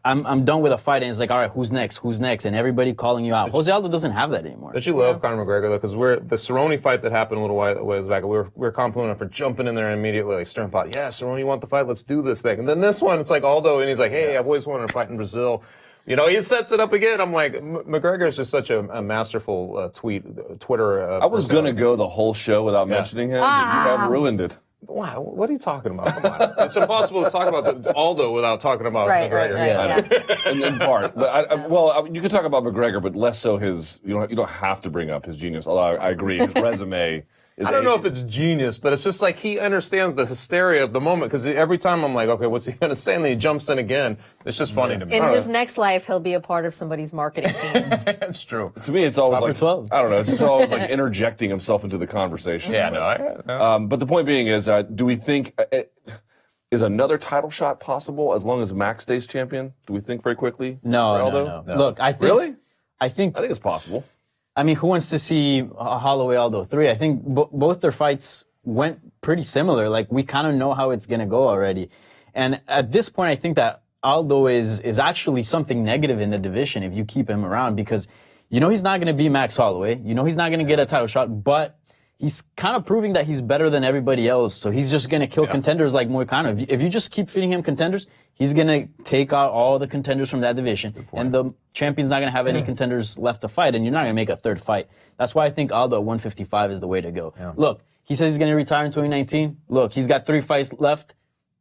I'm done with a fight and it's like, all right, who's next? Who's next? And everybody calling you out. Jose Aldo doesn't have that anymore. Don't you love Conor McGregor though? Because the Cerrone fight that happened a little while back, we were complimenting him for jumping in there immediately, like Stern pot. Yeah, Cerrone, you want the fight? Let's do this thing. And then this one, it's like Aldo, and he's like, hey, I've always wanted to fight in Brazil. He sets it up again. I'm like, McGregor is just such a masterful Twitter. I was going to go the whole show without mentioning him, but you have ruined it. Wow, what are you talking about? Come on. It's impossible to talk about Aldo without talking about McGregor. Yeah. in part. But you could talk about McGregor, but less so his. You don't have to bring up his genius. Although I agree, his resume is. I don't know if it's genius, but it's just like he understands the hysteria of the moment because every time I'm like, okay, what's he going to say? And then he jumps in again. It's just funny to me. In his next life, he'll be a part of somebody's marketing team. That's true. To me, it's always like 12. I don't know. It's just always like interjecting himself into the conversation. Yeah, no. But the point being is, do we think is another title shot possible as long as Max stays champion? Do we think very quickly? No, for Aldo? no. Look, I think. Really? I think I think it's possible. I mean, who wants to see Holloway Aldo 3? I think both their fights went pretty similar. Like, we kind of know how it's going to go already. And at this point, I think that Aldo is actually something negative in the division if you keep him around because he's not going to be Max Holloway. He's not going to get a title shot, but he's kind of proving that he's better than everybody else. So he's just going to kill contenders like Moicano. If you just keep feeding him contenders, he's going to take out all the contenders from that division. And the champion's not going to have any contenders left to fight, and you're not going to make a third fight. That's why I think Aldo at 155 is the way to go. Yeah. Look, he says he's going to retire in 2019. Look, he's got 3 fights left.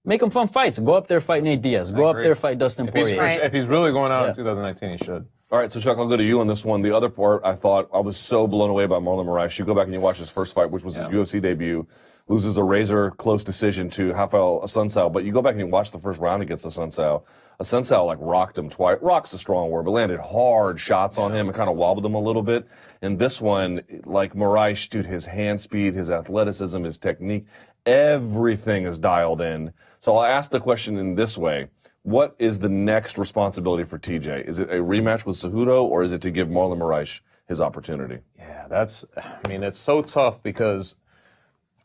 Make him fun fights. Go up there, fight Nate Diaz. Go up there, fight Dustin Poirier. If he's really going out in 2019, he should. All right, so Chuck, I'll go to you on this one. The other part, I was so blown away by Marlon Moraes. You go back and you watch his first fight, which was his UFC debut, loses a razor-close decision to Rafael Assunção. But you go back and you watch the first round against Assunção. Assunção, rocked him twice. Rock's a strong word, but landed hard shots on him and kind of wobbled him a little bit. And this one, Moraes, dude, his hand speed, his athleticism, his technique, everything is dialed in. So I'll ask the question in this way. what is the next responsibility for TJ? Is it a rematch with Cejudo, or is it to give Marlon Moraes his opportunity? Yeah, it's so tough because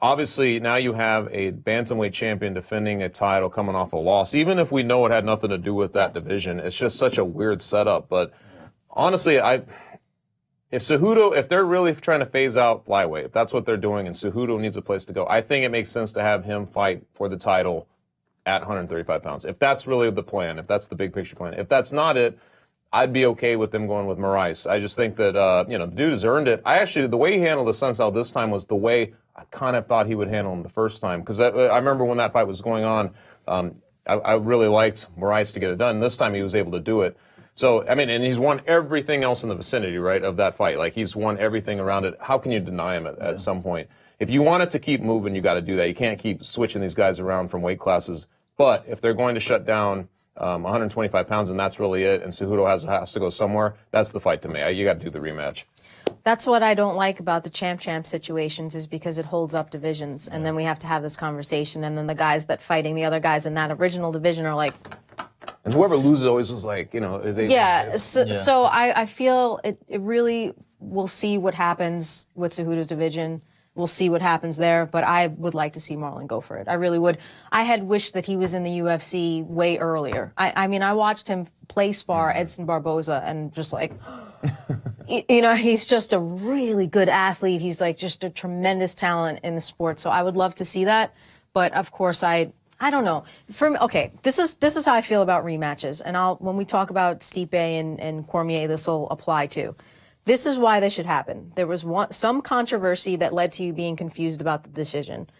obviously now you have a bantamweight champion defending a title coming off a loss. Even if we know it had nothing to do with that division, it's just such a weird setup. But honestly, if they're really trying to phase out flyweight, if that's what they're doing and Cejudo needs a place to go, I think it makes sense to have him fight for the title at 135 pounds. If that's really the plan, if that's the big picture plan. If that's not it, I'd be okay with them going with Moraes. I just think that, the dude has earned it. The way he handled the Assunção this time was the way I kind of thought he would handle him the first time. Because I remember when that fight was going on, I really liked Moraes to get it done. This time he was able to do it. So, and he's won everything else in the vicinity, right, of that fight. Like, he's won everything around it. How can you deny him at some point? If you want it to keep moving, you got to do that. You can't keep switching these guys around from weight classes. But if they're going to shut down 125 pounds and that's really it, and Cejudo has to go somewhere, that's the fight to me. You got to do the rematch. That's what I don't like about the champ situations, is because it holds up divisions, and then we have to have this conversation, and then the guys that fighting the other guys in that original division are like. And whoever loses always was like, So I feel it really, we'll see what happens with Cejudo's division. We'll see what happens there, but I would like to see Marlon go for it. I really would. I had wished that he was in the UFC way earlier. I watched him play spar Edson Barboza, and just like, he's just a really good athlete. He's like just a tremendous talent in the sport. So I would love to see that. But of course, I don't know. This is how I feel about rematches. And when we talk about Stipe and Cormier, this will apply too. This is why they should happen. There was some controversy that led to you being confused about the decision.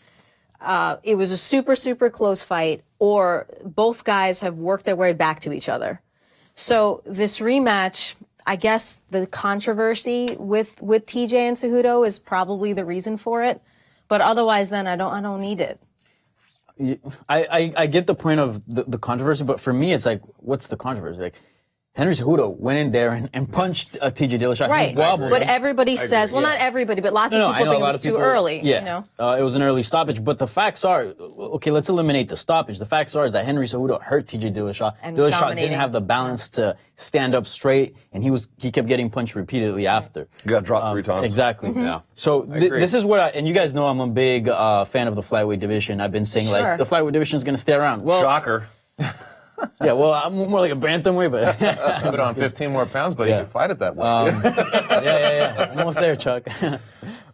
It was a super, super close fight, or both guys have worked their way back to each other. So this rematch, I guess the controversy with TJ and Cejudo is probably the reason for it. But otherwise, then I don't need it. I get the point of the controversy, but for me, it's like, what's the controversy? Like, Henry Cejudo went in there and punched TJ Dillashaw. Right, but everybody says, not everybody, but lots of people think it was too early. Yeah, it was an early stoppage. But the facts are, okay, let's eliminate the stoppage. The facts are is that Henry Cejudo hurt TJ Dillashaw. Dillashaw didn't have the balance to stand up straight, and he kept getting punched repeatedly after. You got dropped 3 times. Exactly. Yeah. So this is what and you guys know I'm a big fan of the flyweight division. I've been saying like the flyweight division is going to stay around. Well, shocker. Yeah, well, I'm more like a bantamweight, but put on 15 more pounds, but you can fight it that way. Yeah. Almost there, Chuck.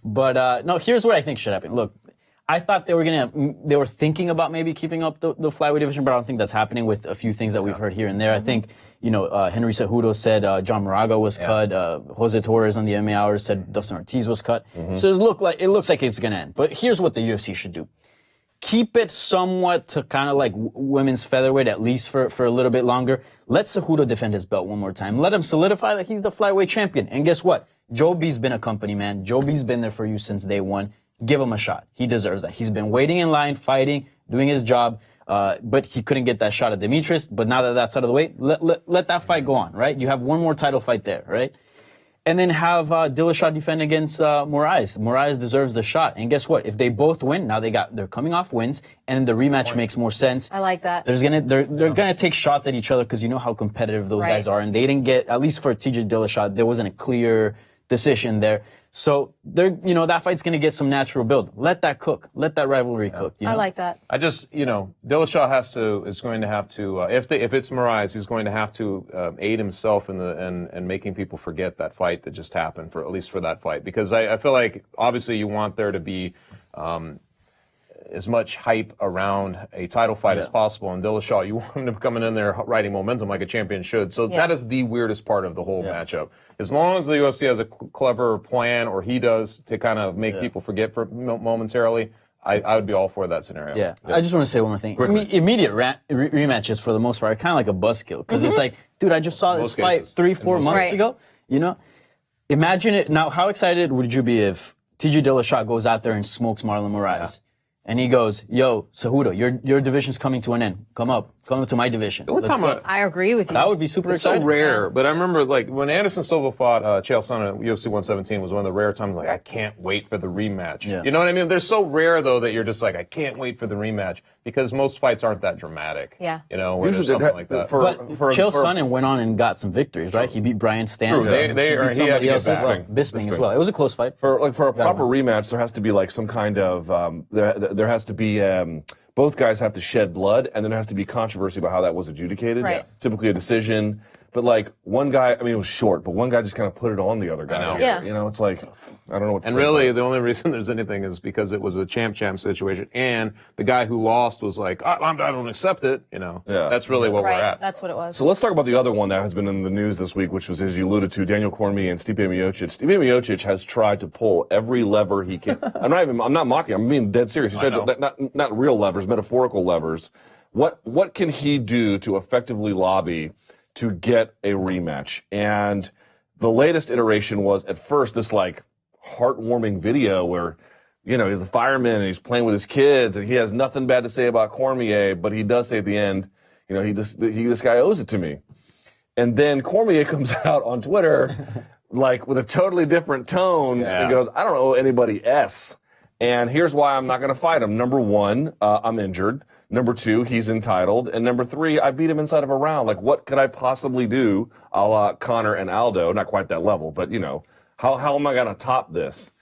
But no, here's what I think should happen. Look, I thought they were thinking about maybe keeping up the flyweight division, but I don't think that's happening with a few things that we've heard here and there. I think, Henry Cejudo said John Moraga was cut. Jose Torres on the MMA Hours said Dustin Ortiz was cut. So it looks like it's going to end. But here's what the UFC should do. Keep it somewhat to kind of like women's featherweight, at least for a little bit longer. Let Cejudo defend his belt one more time. Let him solidify that he's the flyweight champion. And guess what? Joe B's been a company man. Joe B's been there for you since day one. Give him a shot. He deserves that. He's been waiting in line, fighting, doing his job, but he couldn't get that shot at Demetrius. But now that that's out of the way, let that fight go on, right? You have one more title fight there, right? And then have Dillashaw defend against Moraes. Moraes deserves the shot. And guess what? If they both win, now they're coming off wins, and the rematch makes more sense. I like that. They're gonna take shots at each other because you know how competitive those guys are, and they didn't get, at least for TJ Dillashaw, there wasn't a clear decision there. So that fight's gonna get some natural build. Let that cook. Let that rivalry cook. I like that. I just, Dillashaw is going to have to, if it's Moraes, he's going to have to aid himself in making people forget that fight that just happened, at least for that fight, because I feel like obviously you want there to be as much hype around a title fight as possible. And Dillashaw, you want him to be coming in there riding momentum like a champion should. So that is the weirdest part of the whole matchup. As long as the UFC has a clever plan, or he does, to kind of make people forget for momentarily, I would be all for that scenario. Yeah. I just want to say one more thing. Immediate rematches, for the most part, are kind of like a buzzkill. Because it's like, dude, I just saw this fight 3-4 months ago. Imagine it. Now, how excited would you be if TJ Dillashaw goes out there and smokes Marlon Moraes? And he goes, yo, Cejudo, your division's coming to an end. Come up to my division. I agree with you. That would be super exciting. It's so rare, but I remember like when Anderson Silva fought Chael Sonnen at UFC 117 was one of the rare times like, I can't wait for the rematch. Yeah. You know what I mean? They're so rare though that you're just like, I can't wait for the rematch. because most fights aren't that dramatic. Yeah. You know, where there's Usually something like that. But Chael Sonnen went on and got some victories, right? He beat Brian Stanley. True. They- He he had beat to somebody get else as well. back. Bisping as well. It was a close fight. For a proper rematch, there has to be like some kind of there has to be both guys have to shed blood, and then there has to be controversy about how that was adjudicated. Right. Typically a decision, but like one guy, I mean, it was short, but one guy just kind of put it on the other guy. know. Yeah. You know, it's like I don't know what. To And say really, about the only reason there's anything is because it was a champ situation, and the guy who lost was like, I don't accept it. You know, Yeah. that's really what Right. we're at. That's what it was. So let's talk about the other one that has been in the news this week, which was, as you alluded to, Daniel Cormier and Stipe Miocic. Stipe Miocic has tried to pull every lever he can. I'm not mocking. I'm being dead serious. He's tried to, not real levers, metaphorical levers. What can he do to effectively lobby to get a rematch? And the latest iteration was at first this like heartwarming video where, you know, he's the fireman and he's playing with his kids and he has nothing bad to say about Cormier, but he does say at the end, you know, this guy owes it to me. And then Cormier comes out on Twitter, like with a totally different tone and goes, I don't owe anybody S. And here's why I'm not going to fight him. Number one, I'm injured. Number two, he's entitled. And number three, I beat him inside of a round. Like, what could I possibly do a la Conor and Aldo? Not quite that level, but, you know, how am I going to top this?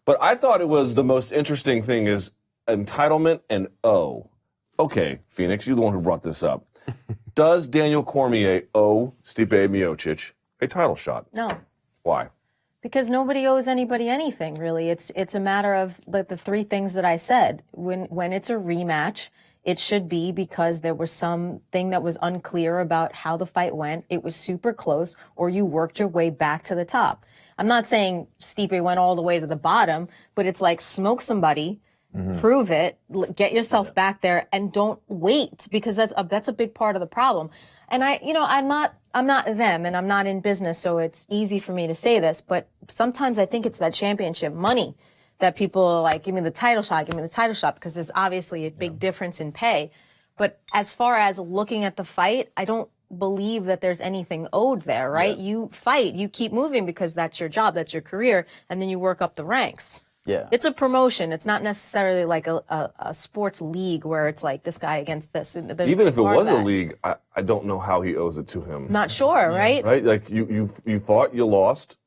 But I thought it was the most interesting thing is entitlement and O. Okay, Phoenix, you're the one who brought this up. Does Daniel Cormier owe Stipe Miocic a title shot? No. Why? Because nobody owes anybody anything, really. It's a matter of the three things that I said. When it's a rematch, it should be because there was something that was unclear about how the fight went. It was super close, or you worked your way back to the top. I'm not saying Stipe went all the way to the bottom, but it's like smoke somebody, prove it, get yourself back there, and don't wait, because that's a big part of the problem. And I'm not them, and I'm not in business, so it's easy for me to say this, but sometimes I think it's that championship money that people are like, give me the title shot, because there's obviously a big difference in pay. But as far as looking at the fight, I don't believe that there's anything owed there, right? You fight, you keep moving because that's your job, that's your career, and then you work up the ranks. Yeah. It's a promotion. It's not necessarily like a sports league where it's like this guy against this. There's Even if it more of was a that. league, I don't know how he owes it to him. Not sure, right? Right? Like you fought, you lost.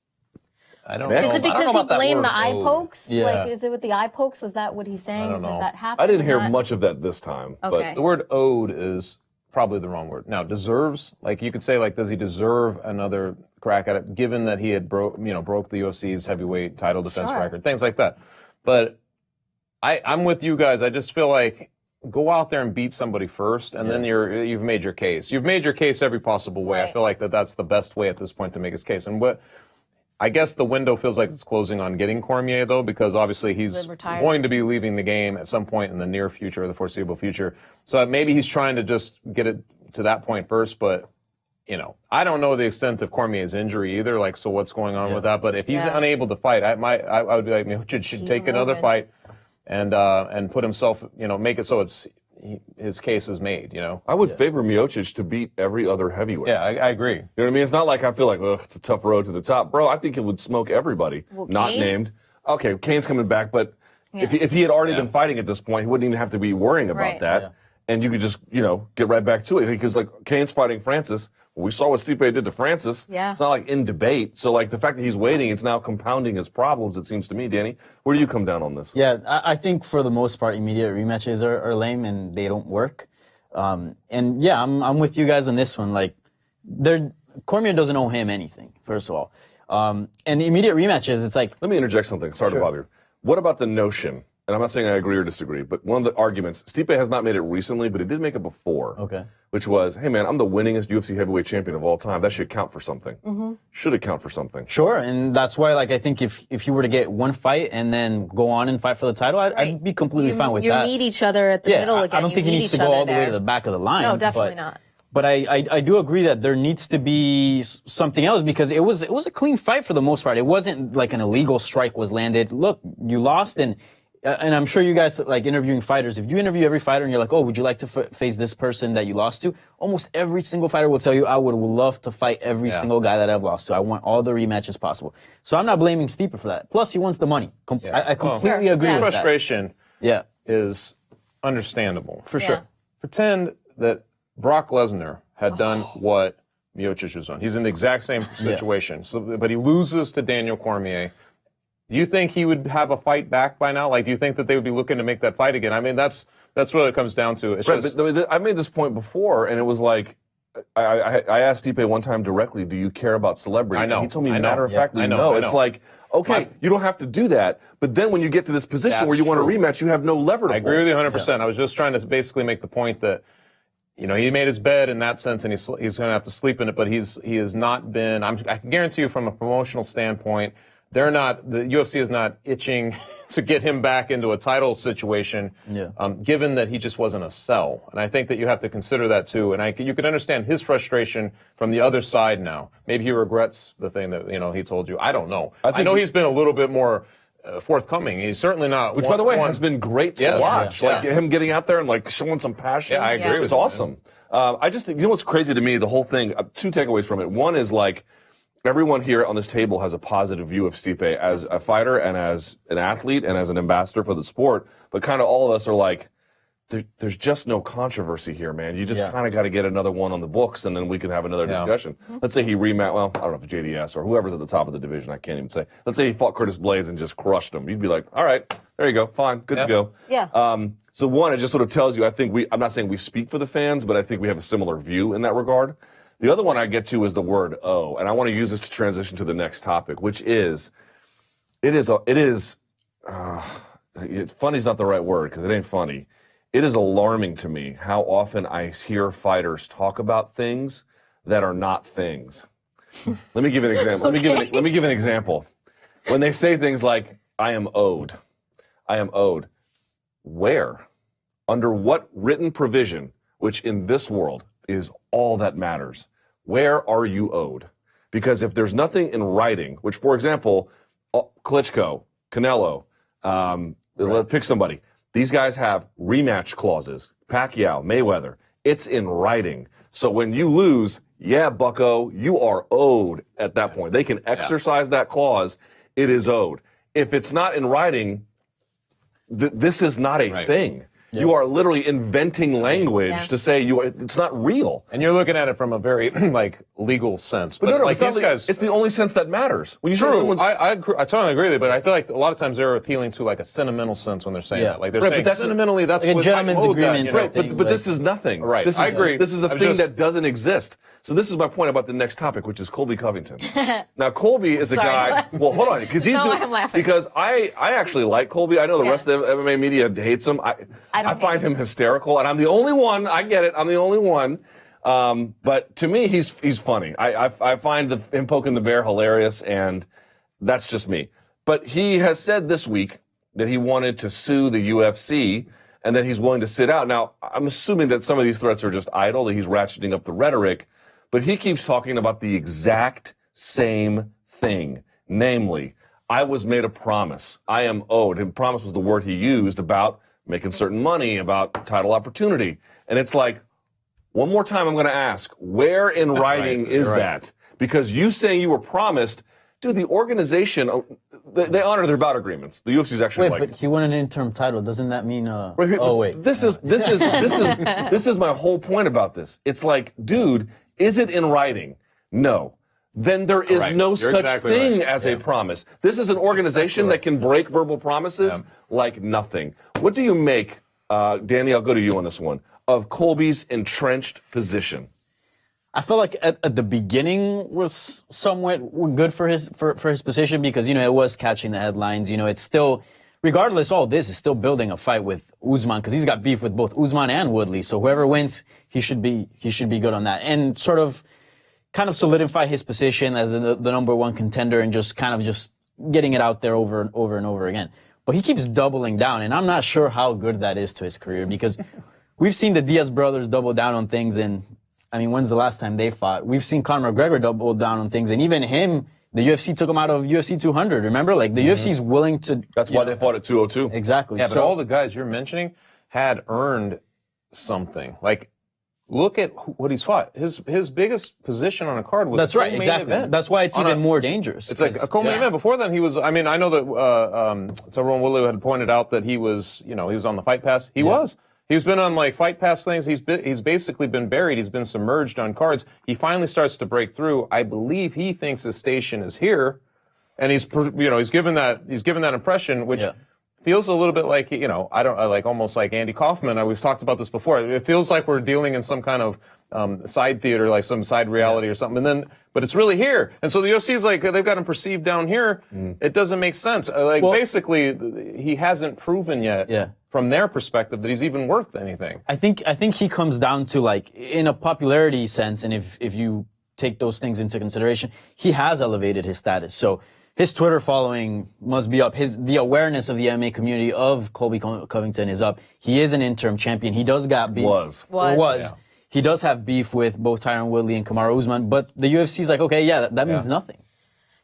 I don't Is know. Is it I don't because know he about that blamed word the eye owed. pokes? Yeah. Like, is it with the eye pokes? Is that what he's saying? don't Has know. that happened? I didn't hear Not- much of that this time. Okay. The word owed is probably the wrong word. Now, deserves, like you could say, like, does he deserve another crack at it, given that he had broke the UFC's heavyweight title defense Sure. record, things like that. But I'm with you guys. I just feel like go out there and beat somebody first, and then you've made your case. You've made your case every possible way. I Right. feel like that's the best way at this point to make his case. And what I guess the window feels like it's closing on getting Cormier, though, because obviously he's retired. going to be leaving the game at some point in the near future or the foreseeable future. So maybe he's trying to just get it to that point first, but you know, I don't know the extent of Cormier's injury either. Like, so what's going on with that? But if he's Yeah. unable to fight, I would be like, Miocic should take another moving. fight and put himself, make it so his case is made. I would favor Miocic to beat every other heavyweight. Yeah, I agree. You know what I mean? It's not like I feel like, ugh, it's a tough road to the top. Bro, I think it would smoke everybody. Not Kane? named. Okay, Kane's coming back, but if he had already been fighting at this point, he wouldn't even have to be worrying about Right. that. And you could just, get right back to it. Because, like, Kane's fighting Francis. We saw what Stipe did to Francis. Yeah. It's not, like, in debate. So, like, the fact that he's waiting, it's now compounding his problems, it seems to me. Danny, where do you come down on this? Yeah, I think for the most part, immediate rematches are lame and they don't work. And yeah, I'm with you guys on this one. Like, Cormier doesn't owe him anything, first of all. And immediate rematches, it's like, Let me interject something. Sorry to bother you. What about the notion, and I'm not saying I agree or disagree, but one of the arguments, Stipe has not made it recently, but he did make it before. Okay. Which was, hey man, I'm the winningest UFC heavyweight champion of all time. That should count for something. Should it count for something? sure. And that's why, like, I think if you were to get one fight and then go on and fight for the title, I'd be completely fine with you that. meet each other at the middle again. I don't think he meet needs to each go other all the way there. to the back of the line. No, definitely but, not. But I do agree that there needs to be something else because it was a clean fight for the most part. It wasn't like an illegal strike was landed. Look, you lost and I'm sure you guys like interviewing fighters. If you interview every fighter and you're like, oh, would you like to face this person that you lost to? Almost every single fighter will tell you, I would love to fight every single guy that I've lost to. I want all the rematches possible. So I'm not blaming Stipe for that. Plus, he wants the money. I completely agree with that. Frustration Yeah. is understandable. For Yeah. sure. Pretend that Brock Lesnar had done what Miocic was doing. He's in the exact same situation. So, but he loses to Daniel Cormier. Do you think he would have a fight back by now? Like, do you think that they would be looking to make that fight again? I mean, that's what it comes down to. It's Right, just, but I made this point before, and it was like, I asked Stipe one time directly, do you care about celebrity? I know. And he told me I know. matter-of-factly, Yeah. I know. no. I It's know. like, okay, you don't have to do that, but then when you get to this position where you want a true. rematch, you have no lever to I agree with you 100%. I was just trying to basically make the point that, you know, he made his bed in that sense, and he's going to have to sleep in it. But he has not been. I can guarantee you, from a promotional standpoint, the UFC is not itching to get him back into a title situation. Yeah. Given that he just wasn't a sell, and I think that you have to consider that too. And you can understand his frustration from the other side now. Maybe he regrets the thing that he told you. I don't know. I know he's been a little bit more forthcoming. He's certainly not. Which, by the way, has been great to Yes. watch. Yeah. Like him getting out there and like showing some passion. Yeah, I agree with It's you, man. awesome. I just think, you know what's crazy to me, the whole thing, two takeaways from it. One is like, everyone here on this table has a positive view of Stipe as a fighter and as an athlete and as an ambassador for the sport. But kind of all of us are like, there's just no controversy here, man. You just kind of got to get another one on the books, and then we can have another discussion. Let's say he rematched, well, I don't know if it's JDS or whoever's at the top of the division. I can't even say. Let's say he fought Curtis Blades and just crushed him. You'd be like, all right, there you go, fine, good to go. Yeah. So one, it just sort of tells you, I think I'm not saying we speak for the fans, but I think we have a similar view in that regard. The other one I get to is the word "oh," and I want to use this to transition to the next topic, which is, funny's not the right word because it ain't funny. It is alarming to me how often I hear fighters talk about things that are not things. Let me give you an example. Let me give an example. When they say things like, I am owed. Where? Under what written provision, which in this world is all that matters? Where are you owed? Because if there's nothing in writing, which, for example, Klitschko, Canelo, pick somebody. These guys have rematch clauses. Pacquiao, Mayweather. It's in writing. So when you lose, yeah, bucko, you are owed at that point. They can exercise that clause. It is owed. If it's not in writing, this is not a thing. You are literally inventing language to say it's not real. And you're looking at it from a very legal sense. But no, like it's not these guys, it's the only sense that matters. When you say true. someone's I totally agree with you, but I feel like a lot of times they're appealing to like a sentimental sense when they're saying that. Like they're saying but that's sentimentally, that's like a what gentleman's I owed that, agreement, you know? right? But this is nothing. Right. This is, I agree. This is a I'm thing just- that doesn't exist. So this is my point about the next topic, which is Colby Covington. Now, Colby is a guy. Well, hold on, because he's No, doing. I'm laughing. Because I actually like Colby. I know the rest of the MMA media hates him. I don't find hate him hysterical, and I'm the only one. I get it. I'm the only one. But to me, he's funny. I find him poking the bear hilarious, and that's just me. But he has said this week that he wanted to sue the UFC and that he's willing to sit out. Now, I'm assuming that some of these threats are just idle, that he's ratcheting up the rhetoric, but he keeps talking about the exact same thing. Namely, I was made a promise. I am owed. And promise was the word he used about making certain money, about title opportunity. And it's like, one more time I'm going to ask, where in writing is that? Because you saying you were promised, dude, the organization, they honor their bout agreements. The UFC's actually Wait, but he won an interim title. Doesn't that mean? Oh wait. This is my whole point about this. It's like, dude, is it in writing? No. Then there is Right. no You're such exactly thing right. as a promise. This is an organization that can break verbal promises like nothing. What do you make, Danny? I'll go to you on this one. Of Colby's entrenched position. I feel like at the beginning was somewhat good for his position because it was catching the headlines. It's still, regardless of all this, is still building a fight with Usman because he's got beef with both Usman and Woodley. So whoever wins, he should be good on that and sort of kind of solidify his position as the number one contender and just getting it out there over and over again. But he keeps doubling down, and I'm not sure how good that is to his career because we've seen the Diaz brothers double down on things, and I mean, when's the last time they fought? We've seen Conor McGregor double down on things, and even him, the UFC took him out of UFC 200. Remember, like the UFC's willing to. That's why they fought at 202. Exactly. Yeah, but all the guys you're mentioning had earned something. Like, look at what he's fought. His biggest position on a card was That's a right. co-main Exactly. event. That's why it's On even a- more dangerous. It's like a co-main event. Before then, he was. I mean, I know that Tyrone Woodley had pointed out that he was on the Fight Pass. He was. He's been on like Fight Pass things. He's basically been buried. He's been submerged on cards. He finally starts to break through. I believe he thinks his station is here, and he's given that impression, which feels a little bit like, I don't like almost like Andy Kaufman. We've talked about this before. It feels like we're dealing in some kind of side theater, like some side reality or something. But it's really here. And so the UFC is like, they've got him perceived down here. It doesn't make sense. Basically, he hasn't proven yet from their perspective that he's even worth anything. I think he comes down to, like, in a popularity sense, and if you take those things into consideration, he has elevated his status. So his Twitter following must be up. The awareness of the MMA community of Colby Covington is up. He is an interim champion. He does got beef. Was. Yeah. He does have beef with both Tyron Woodley and Kamaru Usman, but the UFC's like, okay, that means nothing.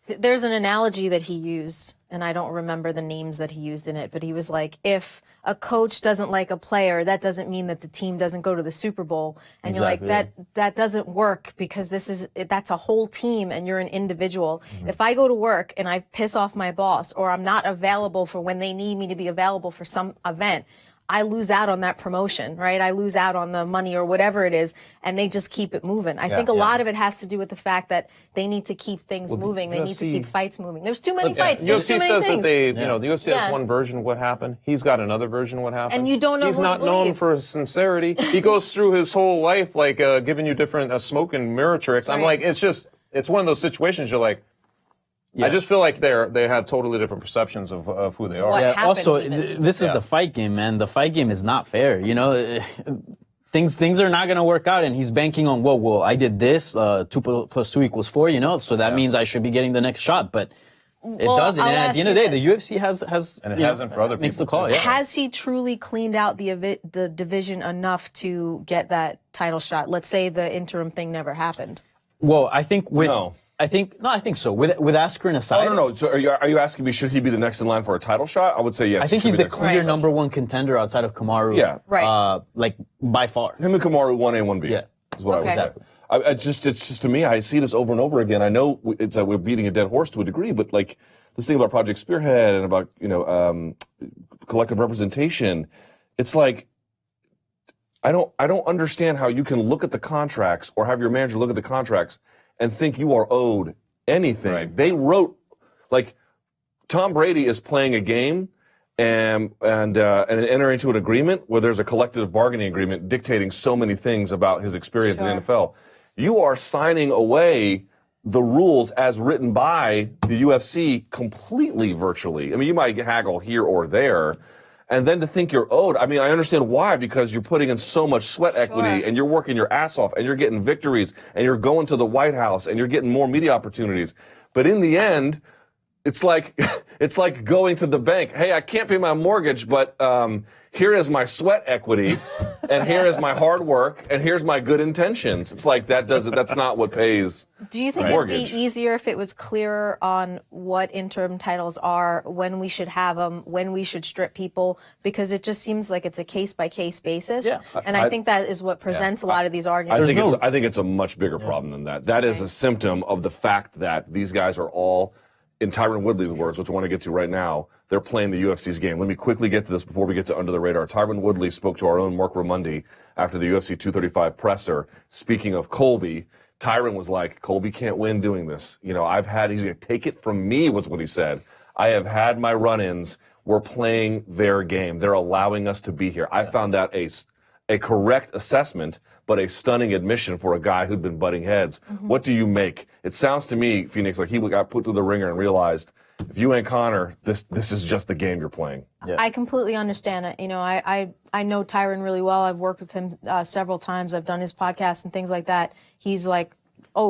There's an analogy that he used, and I don't remember the names that he used in it, but he was like, if a coach doesn't like a player, that doesn't mean that the team doesn't go to the Super Bowl. And you're like, that doesn't work, because that's a whole team and you're an individual. If I go to work and I piss off my boss, or I'm not available for when they need me to be available for some event, I lose out on that promotion, right? I lose out on the money or whatever it is, and they just keep it moving. I think a lot of it has to do with the fact that they need to keep things moving. They need to keep fights moving. There's too many fights. There's too many says things. that the UFC has one version of what happened. He's got another version of what happened. And you don't know He's who to not known believe. for his sincerity. He goes through his whole life like giving you different smoke and mirror tricks. I'm like, it's one of those situations you're like, I just feel like they have totally different perceptions of who they are. What happened Also, even. this is the fight game, man. The fight game is not fair. Things are not going to work out, and he's banking on, well, I did this, 2 + 2 = 4, so that means I should be getting the next shot, but it doesn't. And at the end of the day, the UFC has and it hasn't for other makes people. the call. Yeah. Has he truly cleaned out the division enough to get that title shot? Let's say the interim thing never happened. Well, I think with No. I think so. With Askren aside, No. So are you asking me, should he be the next in line for a title shot? I would say yes. I think he he's should be the next. clear Right. number one contender outside of Kamaru. Yeah. Right. Like by far. Him and Kamaru 1A, 1B. Yeah. Is what Okay. I would say. It's just to me, I see this over and over again. I know we're beating a dead horse to a degree, but like this thing about Project Spearhead and about collective representation, it's like I don't understand how you can look at the contracts or have your manager look at the contracts and think you are owed anything. Right. They wrote, like, Tom Brady is playing a game and enter into an agreement where there's a collective bargaining agreement dictating so many things about his experience in the NFL. You are signing away the rules as written by the UFC completely virtually. I mean, you might haggle here or there. And then to think you're owed, I mean, I understand why, because you're putting in so much sweat equity and you're working your ass off and you're getting victories and you're going to the White House and you're getting more media opportunities. But in the end, it's like going to the bank. Hey, I can't pay my mortgage, but here is my sweat equity and here is my hard work and here's my good intentions. It's like that's not what pays. Do you think it'd be easier if it was clearer on what interim titles are, when we should have them, when we should strip people? Because it just seems like it's a case-by-case basis. Yeah. And I think that is what presents a lot of these arguments. I think it's a much bigger problem than that. That is a symptom of the fact that these guys are all, in Tyron Woodley's words, which I want to get to right now, they're playing the UFC's game. Let me quickly get to this before we get to Under the Radar. Tyron Woodley spoke to our own Mark Ramundi after the UFC 235 presser. Speaking of Colby, Tyron was like, Colby can't win doing this. He's going to take it from me, was what he said. I have had my run-ins. We're playing their game. They're allowing us to be here. I found that a correct assessment, but a stunning admission for a guy who'd been butting heads. What do you make? It sounds to me, Phoenix, like he got put through the ringer and realized, if you ain't Conor, this is just the game you're playing. Yeah. I completely understand it. I know Tyron really well. I've worked with him several times. I've done his podcast and things like that. He's like,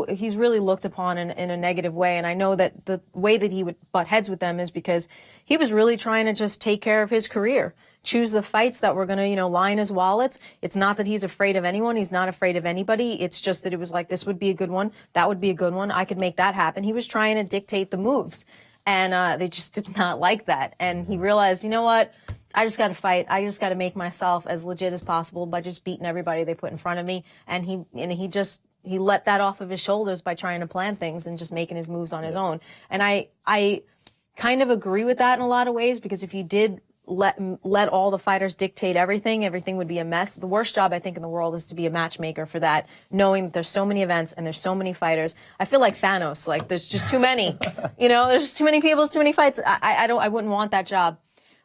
he's really looked upon in a negative way. And I know that the way that he would butt heads with them is because he was really trying to just take care of his career, choose the fights that were going to, line his wallets. It's not that he's afraid of anyone. He's not afraid of anybody. It's just that it was like, this would be a good one. That would be a good one. I could make that happen. He was trying to dictate the moves. And they just did not like that. And he realized, you know what? I just got to fight. I just got to make myself as legit as possible by just beating everybody they put in front of me. And he let that off of his shoulders by trying to plan things and just making his moves on his own. And I kind of agree with that in a lot of ways, because if you did let all the fighters dictate everything would be a mess. The worst job I think in the world is to be a matchmaker for that, knowing that there's so many events and there's so many fighters. I feel like Thanos, like there's just too many. There's just too many people, too many fights. I wouldn't want that job.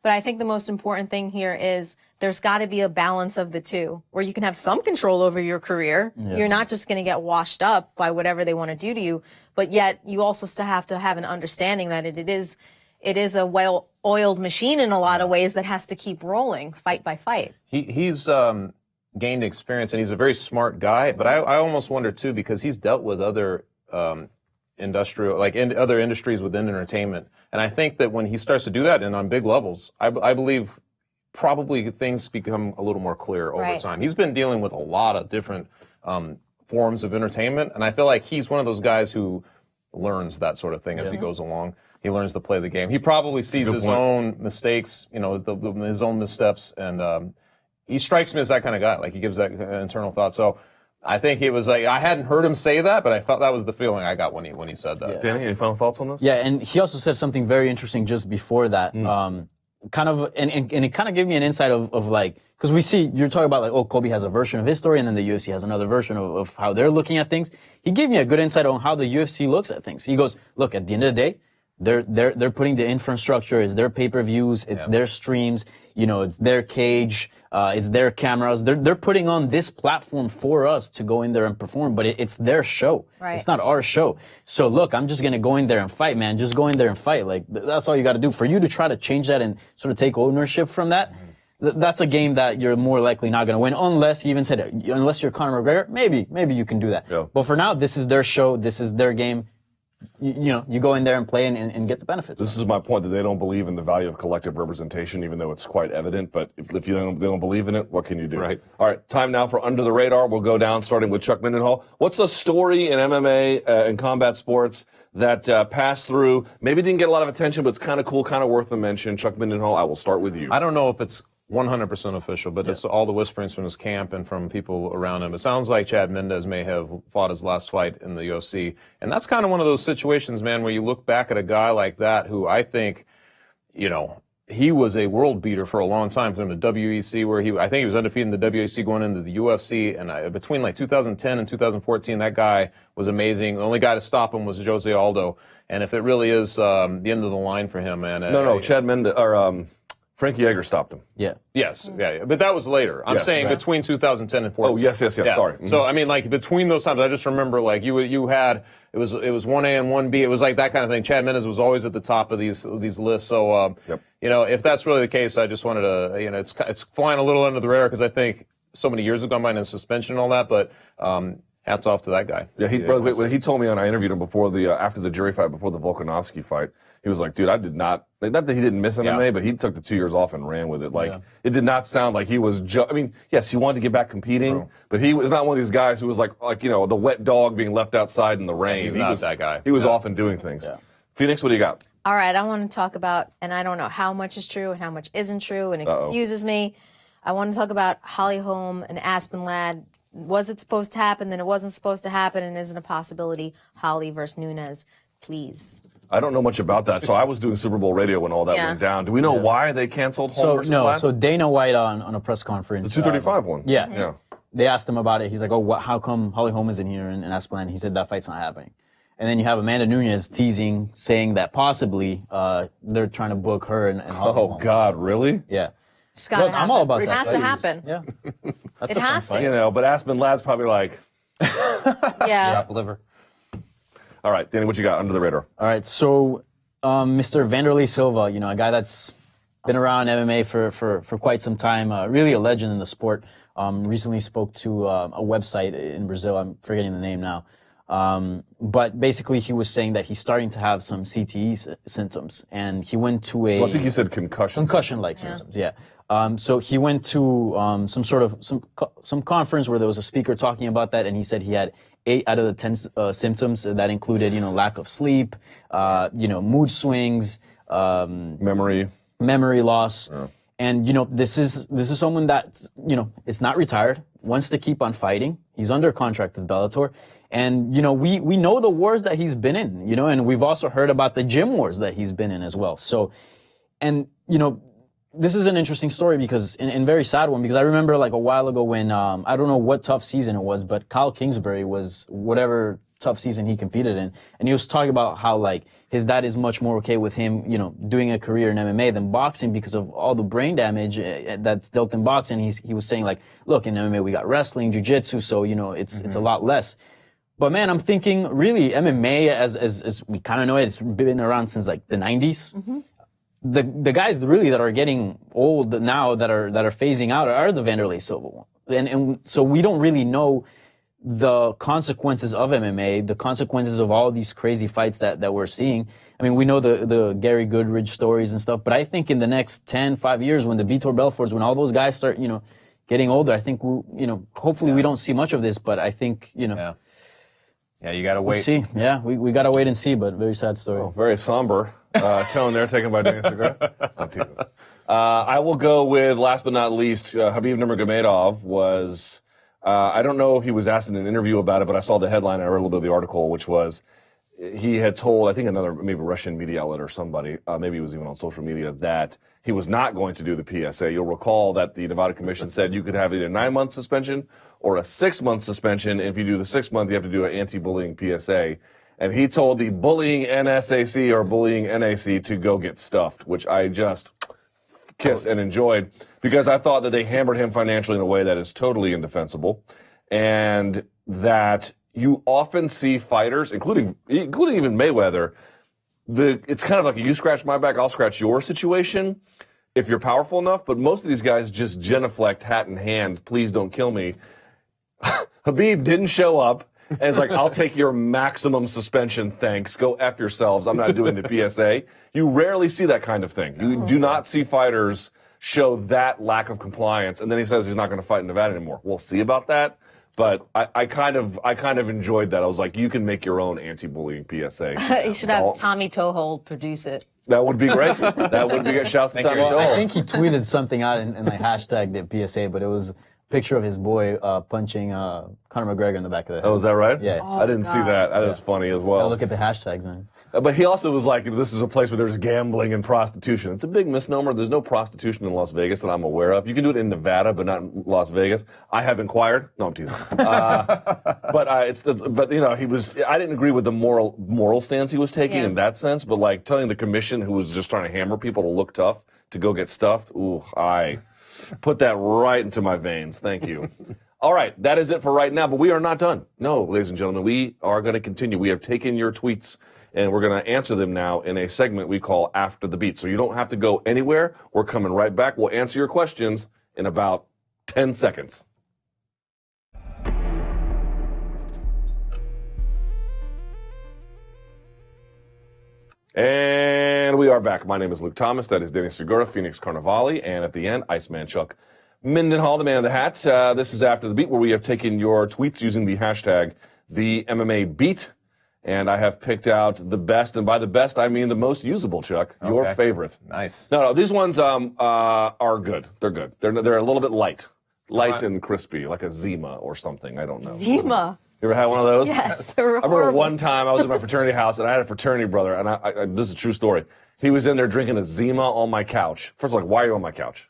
But I think the most important thing here is there's got to be a balance of the two, where you can have some control over your career. Yeah. You're not just going to get washed up by whatever they want to do to you, but yet you also still have to have an understanding that it is a well-oiled machine in a lot of ways that has to keep rolling fight by fight. He's gained experience, and he's a very smart guy, but I almost wonder too, because he's dealt with other other industries within entertainment. And I think that when he starts to do that and on big levels, I believe probably things become a little more clear over time. He's been dealing with a lot of different forms of entertainment, and I feel like he's one of those guys who learns that sort of thing as he goes along. He learns to play the game. He probably sees his own mistakes, his own missteps, and he strikes me as that kind of guy. Like, he gives that internal thought. So I think it was like, I hadn't heard him say that, but I felt that was the feeling I got when he said that. Yeah. Danny, any final thoughts on this? Yeah, and he also said something very interesting just before that. And it kind of gave me an insight of like, because we see, you're talking about like, oh, Kobe has a version of his story, and then the UFC has another version of how they're looking at things. He gave me a good insight on how the UFC looks at things. He goes, look, at the end of the day, they're putting the infrastructure, it's their pay-per-views, it's their streams, it's their cage, it's their cameras. They're putting on this platform for us to go in there and perform, but it's their show. Right. It's not our show. So look, I'm just gonna go in there and fight, man. Just go in there and fight. Like, that's all you gotta do. For you to try to change that and sort of take ownership from that, that's a game that you're more likely not gonna win, unless he even said, unless you're Conor McGregor, maybe you can do that. Yeah. But for now, this is their show, this is their game. You go in there and play and get the benefits. This is my point, that they don't believe in the value of collective representation, even though it's quite evident. But if they don't believe in it, what can you do? Right. All right, time now for Under the Radar. We'll go down, starting with Chuck Mindenhall. What's a story in MMA and combat sports that passed through, maybe didn't get a lot of attention, but it's kind of cool, kind of worth a mention? Chuck Mindenhall, I will start with you. I don't know if it's 100% official, but it's all the whisperings from his camp and from people around him. It sounds like Chad Mendes may have fought his last fight in the UFC. And that's kind of one of those situations, man, where you look back at a guy like that who I think, he was a world beater for a long time from the WEC, where I think he was undefeated in the WEC going into the UFC. And between like 2010 and 2014, that guy was amazing. The only guy to stop him was Jose Aldo. And if it really is the end of the line for him, man. Chad Mendes, or Frankie Edgar stopped him. Yeah. Yes. Yeah. But that was later. I'm saying between 2010 and 14. Oh, yes. Yeah. Sorry. Mm-hmm. So, I mean, like, between those times, I just remember, like, you had, it was 1A and 1B. It was like that kind of thing. Chad Mendes was always at the top of these lists. So, if that's really the case, I just wanted to, it's flying a little under the radar, because I think so many years have gone by in suspension and all that, but, hats off to that guy. Yeah, he told me, and I interviewed him before after the jury fight, before the Volkanovski fight. He was like, dude, I did not that he didn't miss MMA, but he took the 2 years off and ran with it. Like, it did not sound like he was, I mean, yes, he wanted to get back competing, but he was not one of these guys who was like, the wet dog being left outside in the rain. He's not that guy. He was off and doing things. Yeah. Phoenix, what do you got? All right, I want to talk about, and I don't know how much is true and how much isn't true, and it confuses me. I want to talk about Holly Holm and Aspen Ladd. Was it supposed to happen, then it wasn't supposed to happen, and isn't a possibility? Holly versus Nunes, please. I don't know much about that, so I was doing Super Bowl radio when all that went down. Do we know why they canceled Holm versus Ladd? So Dana White on a press conference. The 235 one. Yeah. They asked him about it. He's like, how come Holly Holm isn't here in Aspen Ladd? He said that fight's not happening. And then you have Amanda Nunes teasing, saying that possibly they're trying to book her and Holly Holm. Oh, God, really? Yeah. It's gotta happen. I'm all about it that. It has to happen. Yeah. It has to. But Aspen Ladd's probably like... Yeah. Chop liver. All right, Danny, what you got under the radar? All right, so Mr. Vanderlei Silva, a guy that's been around MMA for quite some time, really a legend in the sport, recently spoke to a website in Brazil. I'm forgetting the name now. But basically he was saying that he's starting to have some CTE symptoms, and he went to I think you said concussion. Concussion-like symptoms, yeah. So he went to some conference where there was a speaker talking about that, and he said he had 8 out of the 10 symptoms that included, lack of sleep, mood swings, memory loss. Yeah. And, this is someone that, is not retired, wants to keep on fighting. He's under contract with Bellator. And, we know the wars that he's been in, and we've also heard about the gym wars that he's been in as well. So, and, this is an interesting story because, and very sad one, because I remember like a while ago when, I don't know what tough season it was, but Kyle Kingsbury was whatever tough season he competed in. And he was talking about how like his dad is much more okay with him, doing a career in MMA than boxing because of all the brain damage that's dealt in boxing. He was saying like, look, in MMA we got wrestling, jiu-jitsu, so, it's a lot less. But man, I'm thinking really MMA as we kind of know it, it's been around since like the 90s. The guys really that are getting old now that are phasing out are the Vanderlei Silva one. And so we don't really know the consequences of MMA, the consequences of all these crazy fights that we're seeing. I mean, we know the Gary Goodridge stories and stuff, but I think in the next 5 years, when the Vitor Belforts, when all those guys start, getting older, I think hopefully we don't see much of this, but I think, Yeah, you got to wait. we'll see. Yeah, we got to wait and see, but very sad story. Oh, very somber tone there taken by Danny Segura. I'm teasing. I will go with, last but not least, Khabib Nurmagomedov was, I don't know if he was asked in an interview about it, but I saw the headline and I read a little bit of the article, which was he had told, I think maybe Russian media outlet or somebody, maybe he was even on social media, that he was not going to do the PSA. You'll recall that the Nevada Commission said you could have either a 9-month suspension or a 6-month suspension. If you do the 6 month, you have to do an anti-bullying PSA. And he told the bullying NSAC or bullying NAC to go get stuffed, which I just kissed and enjoyed because I thought that they hammered him financially in a way that is totally indefensible, and that you often see fighters, including even Mayweather, it's kind of like a you scratch my back, I'll scratch your situation if you're powerful enough, but most of these guys just genuflect, hat in hand, please don't kill me. Khabib didn't show up, and it's like, I'll take your maximum suspension, thanks. Go F yourselves. I'm not doing the PSA. You rarely see that kind of thing. You do not see fighters show that lack of compliance, and then he says he's not going to fight in Nevada anymore. We'll see about that, but I kind of enjoyed that. I was like, you can make your own anti-bullying PSA. You should have Tommy Toehold produce it. That would be great. That would be good. Shouts to Tommy Well, I Toehold. think he tweeted something out and like hashtag the PSA, but it was a picture of his boy punching Conor McGregor in the back of the head. Oh, is that right? Yeah. I didn't see that. That was funny as well. Gotta look at the hashtags, man. But he also was like, this is a place where there's gambling and prostitution. It's a big misnomer. There's no prostitution in Las Vegas that I'm aware of. You can do it in Nevada, but not in Las Vegas. I have inquired. No, I'm teasing. But he was, I didn't agree with the moral stance he was taking in that sense, but like telling the commission who was just trying to hammer people to look tough to go get stuffed, ooh, I put that right into my veins. Thank you. All right, that is it for right now, but we are not done. No, ladies and gentlemen, we are going to continue. We have taken your tweets, and we're going to answer them now in a segment we call After the Beat. So you don't have to go anywhere. We're coming right back. We'll answer your questions in about 10 seconds. And we are back. My name is Luke Thomas. That is Danny Segura, Phoenix Carnivale. And at the end, Iceman Chuck Mindenhall, the man in the hat. This is After the Beat, where we have taken your tweets using the hashtag #TheMMABeat. And I have picked out the best, and by the best, I mean the most usable, Chuck. Your favorite. Nice. No, these ones are good. They're good. They're a little bit light and crispy, like a Zima or something. I don't know. Zima. You ever had one of those? Yes, they were I remember horrible. one time I was at my fraternity house and I had a fraternity brother, and I this is a true story. He was in there drinking a Zima on my couch. First of all, like, why are you on my couch?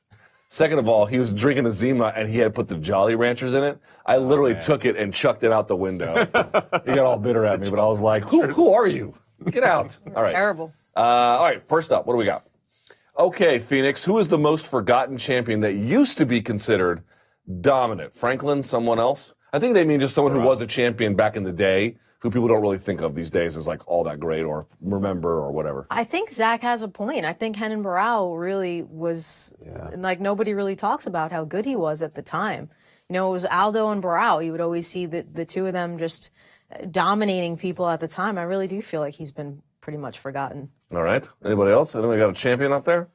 Second of all, he was drinking a Zima and he had put the Jolly Ranchers in it. I literally took it and chucked it out the window. He got all bitter at me, but I was like, who are you? Get out. All right. Terrible. All right, first up, what do we got? Okay, Phoenix, who is the most forgotten champion that used to be considered dominant? Franklin, someone else? I think they mean just someone who was a champion back in the day, who people don't really think of these days as like all that great or remember or whatever. I think Zach has a point. I think Renan Barão really was, like, nobody really talks about how good he was at the time. You know, it was Aldo and Barão. You would always see the two of them just dominating people at the time. I really do feel like he's been pretty much forgotten. All right. Anybody else? Anybody got a champion up there?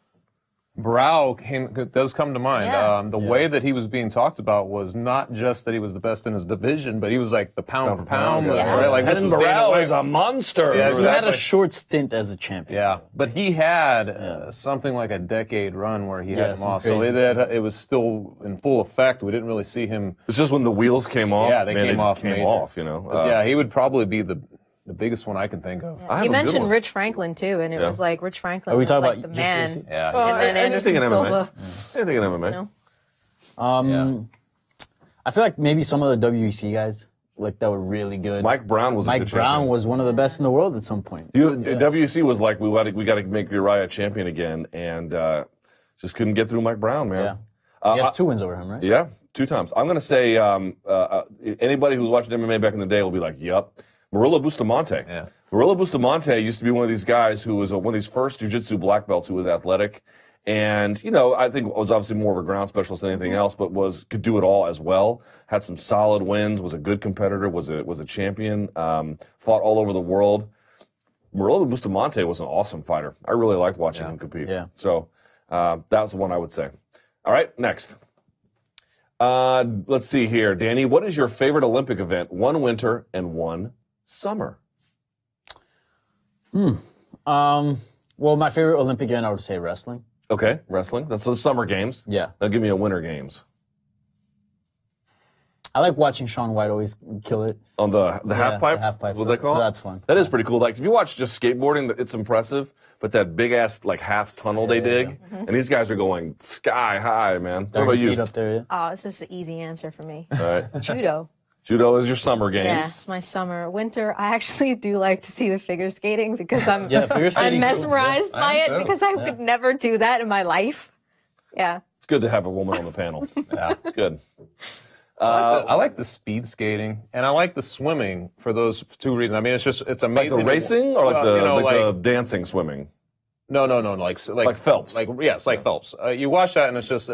Barão does come to mind. Yeah. The way that he was being talked about was not just that he was the best in his division, but he was like the pound for pound. yeah. Right? Like, this Renan was Dana Barão White. is a monster. Yeah, He had a short stint as a champion. Yeah, but he had something like a decade run where he Yeah, had some lost. So crazy- it was still in full effect. We didn't really see him. It's just when the wheels came off. Yeah, they man, came just off came major. off, you know. But yeah, he would probably be the biggest one I can think of. I have He a good mentioned one. Rich Franklin too, and it was like Rich Franklin Are we was talking like about the just man. UFC? Yeah. And then anything Anderson in MMA. Silva. Anything in MMA. know? I feel like maybe some of the WEC guys like that were really good. Mike Brown was a Mike good Brown champion. was one of the best in the world at some point. WC was like, we got to make Uriah champion again, and just couldn't get through Mike Brown, man. Yeah. He has 2 wins over him, right? Yeah, 2 times. I'm going to say anybody who's watching MMA back in the day will be like, yep. Marilla Bustamante. Yeah. Marilla Bustamante used to be one of these guys who was one of these first jiu-jitsu black belts who was athletic. And, I think was obviously more of a ground specialist than anything else, but could do it all as well. Had some solid wins, was a good competitor, was a champion, fought all over the world. Marilla Bustamante was an awesome fighter. I really liked watching him compete. Yeah. So that's the one I would say. All right, next. Let's see here. Danny, what is your favorite Olympic event? One winter and one summer. Well, my favorite Olympic event, I would say wrestling. Okay, wrestling. That's the summer games. Yeah. Now give me a winter games. I like watching Shaun White always kill it. On the half pipe? The half pipe. Is what So, they call so it? that's fun. That is pretty cool. Like if you watch just skateboarding, it's impressive. But that big ass like half tunnel they dig, and these guys are going sky high, man. What about Feet you? up there, yeah. Oh, this is an easy answer for me. All right. Judo. Judo is your summer games. Yeah, it's my summer. Winter, I actually do like to see the figure skating because I'm Yeah, figure I'm skating's cool. mesmerized Yeah, I by am it too. because I could never do that in my life. Yeah. It's good to have a woman on the panel. Yeah. It's good. I like the speed skating and I like the swimming for those 2 reasons. I mean, it's Like amazing. the to- racing or like the well, the dancing swimming? No, like Phelps. Like Phelps. You watch that and it's just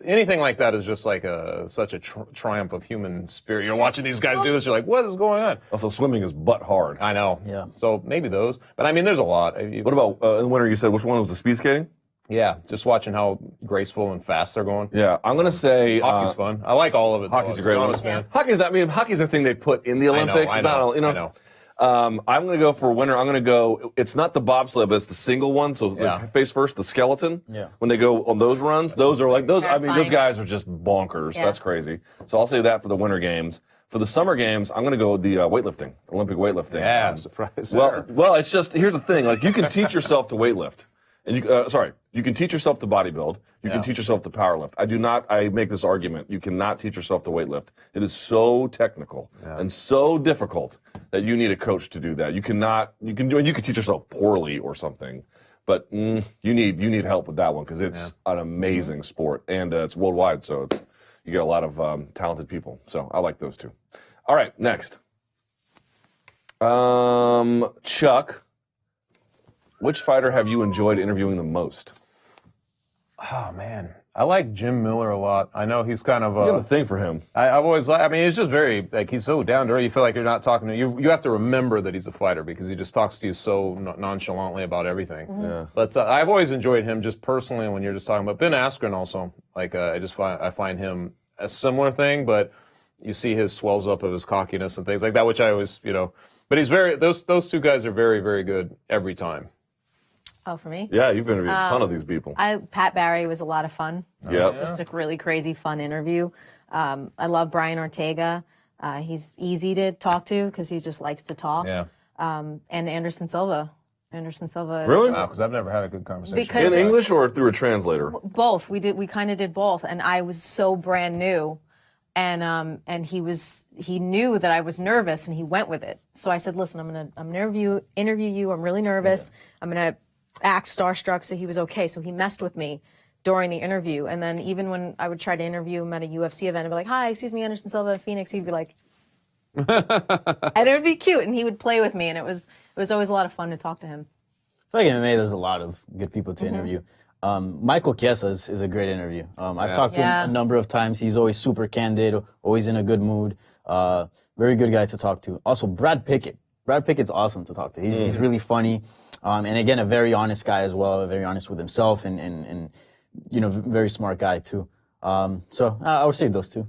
anything like that is just like such a triumph of human spirit. You're watching these guys do this, you're like, what is going on? Also, swimming is butt hard. I know. Yeah. So maybe those, but I mean, there's a lot. What about in the winter? You said which one was the speed skating? Yeah, just watching how graceful and fast they're going. Yeah, I'm gonna say Hockey's fun. I like all of it. Hockey's though, a great to be one. honest, man. Hockey's a thing they put in the Olympics. I It's know. not, you know. I'm going to go for winter. I'm going to go, it's not the bobsled, but it's the single one. So Yeah. it's face first, the skeleton. Yeah. When they go on those runs, those are like, those terrifying. guys are just bonkers. Yeah. That's crazy. So I'll say that for the winter games. For the summer games, I'm going to go with the weightlifting, Olympic weightlifting. Yeah, surprise. Well, it's just, here's the thing. Like, you can teach yourself to weightlift. And you can teach yourself to bodybuild. You can teach yourself to powerlift. I make this argument. You cannot teach yourself to weightlift. It is so technical and so difficult that you need a coach to do that. You can teach yourself poorly or something, but you need help with that one because it's an amazing sport and it's worldwide. So you get a lot of talented people. So I like those two. All right, next. Chuck. Which fighter have you enjoyed interviewing the most? Oh man, I like Jim Miller a lot. I know he's kind of. You have a thing for him. I've always liked. I mean, he's just very like he's so down to earth. You feel like you're not talking to you. You have to remember that he's a fighter because he just talks to you so nonchalantly about everything. Yeah. But I've always enjoyed him just personally when you're just talking about Ben Askren also. Like I find him a similar thing, but you see his swells up of his cockiness and things like that, which I always But he's those 2 guys are very very good every time. Oh, for me? Yeah, you've interviewed a ton of these people. Pat Barry was a lot of fun. Yeah. It's just a really crazy, fun interview. I love Brian Ortega. He's easy to talk to because he just likes to talk. Yeah. And Anderson Silva. Really? Wow, because I've never had a good conversation. Because- In English or through a translator? Both. We kind of did both, and I was so brand new, and he knew that I was nervous, and he went with it. So I said, "Listen, I'm gonna interview you. I'm really nervous. I'm gonna act starstruck." So he was okay. So he messed with me during the interview, and then even when I would try to interview him at a UFC event, I'd be like, "Hi, excuse me, Anderson Silva, Phoenix." He'd be like, and it would be cute, and he would play with me, and it was always a lot of fun to talk to him. I feel like in MMA, there's a lot of good people to interview. Michael Chiesa is a great interview. I've talked to him a number of times. He's always super candid, always in a good mood. Very good guy to talk to. Also, Brad Pickett. Brad Pickett's awesome to talk to. He's really funny. And again, a very honest guy as well, very honest with himself and very smart guy too. So I would say those 2.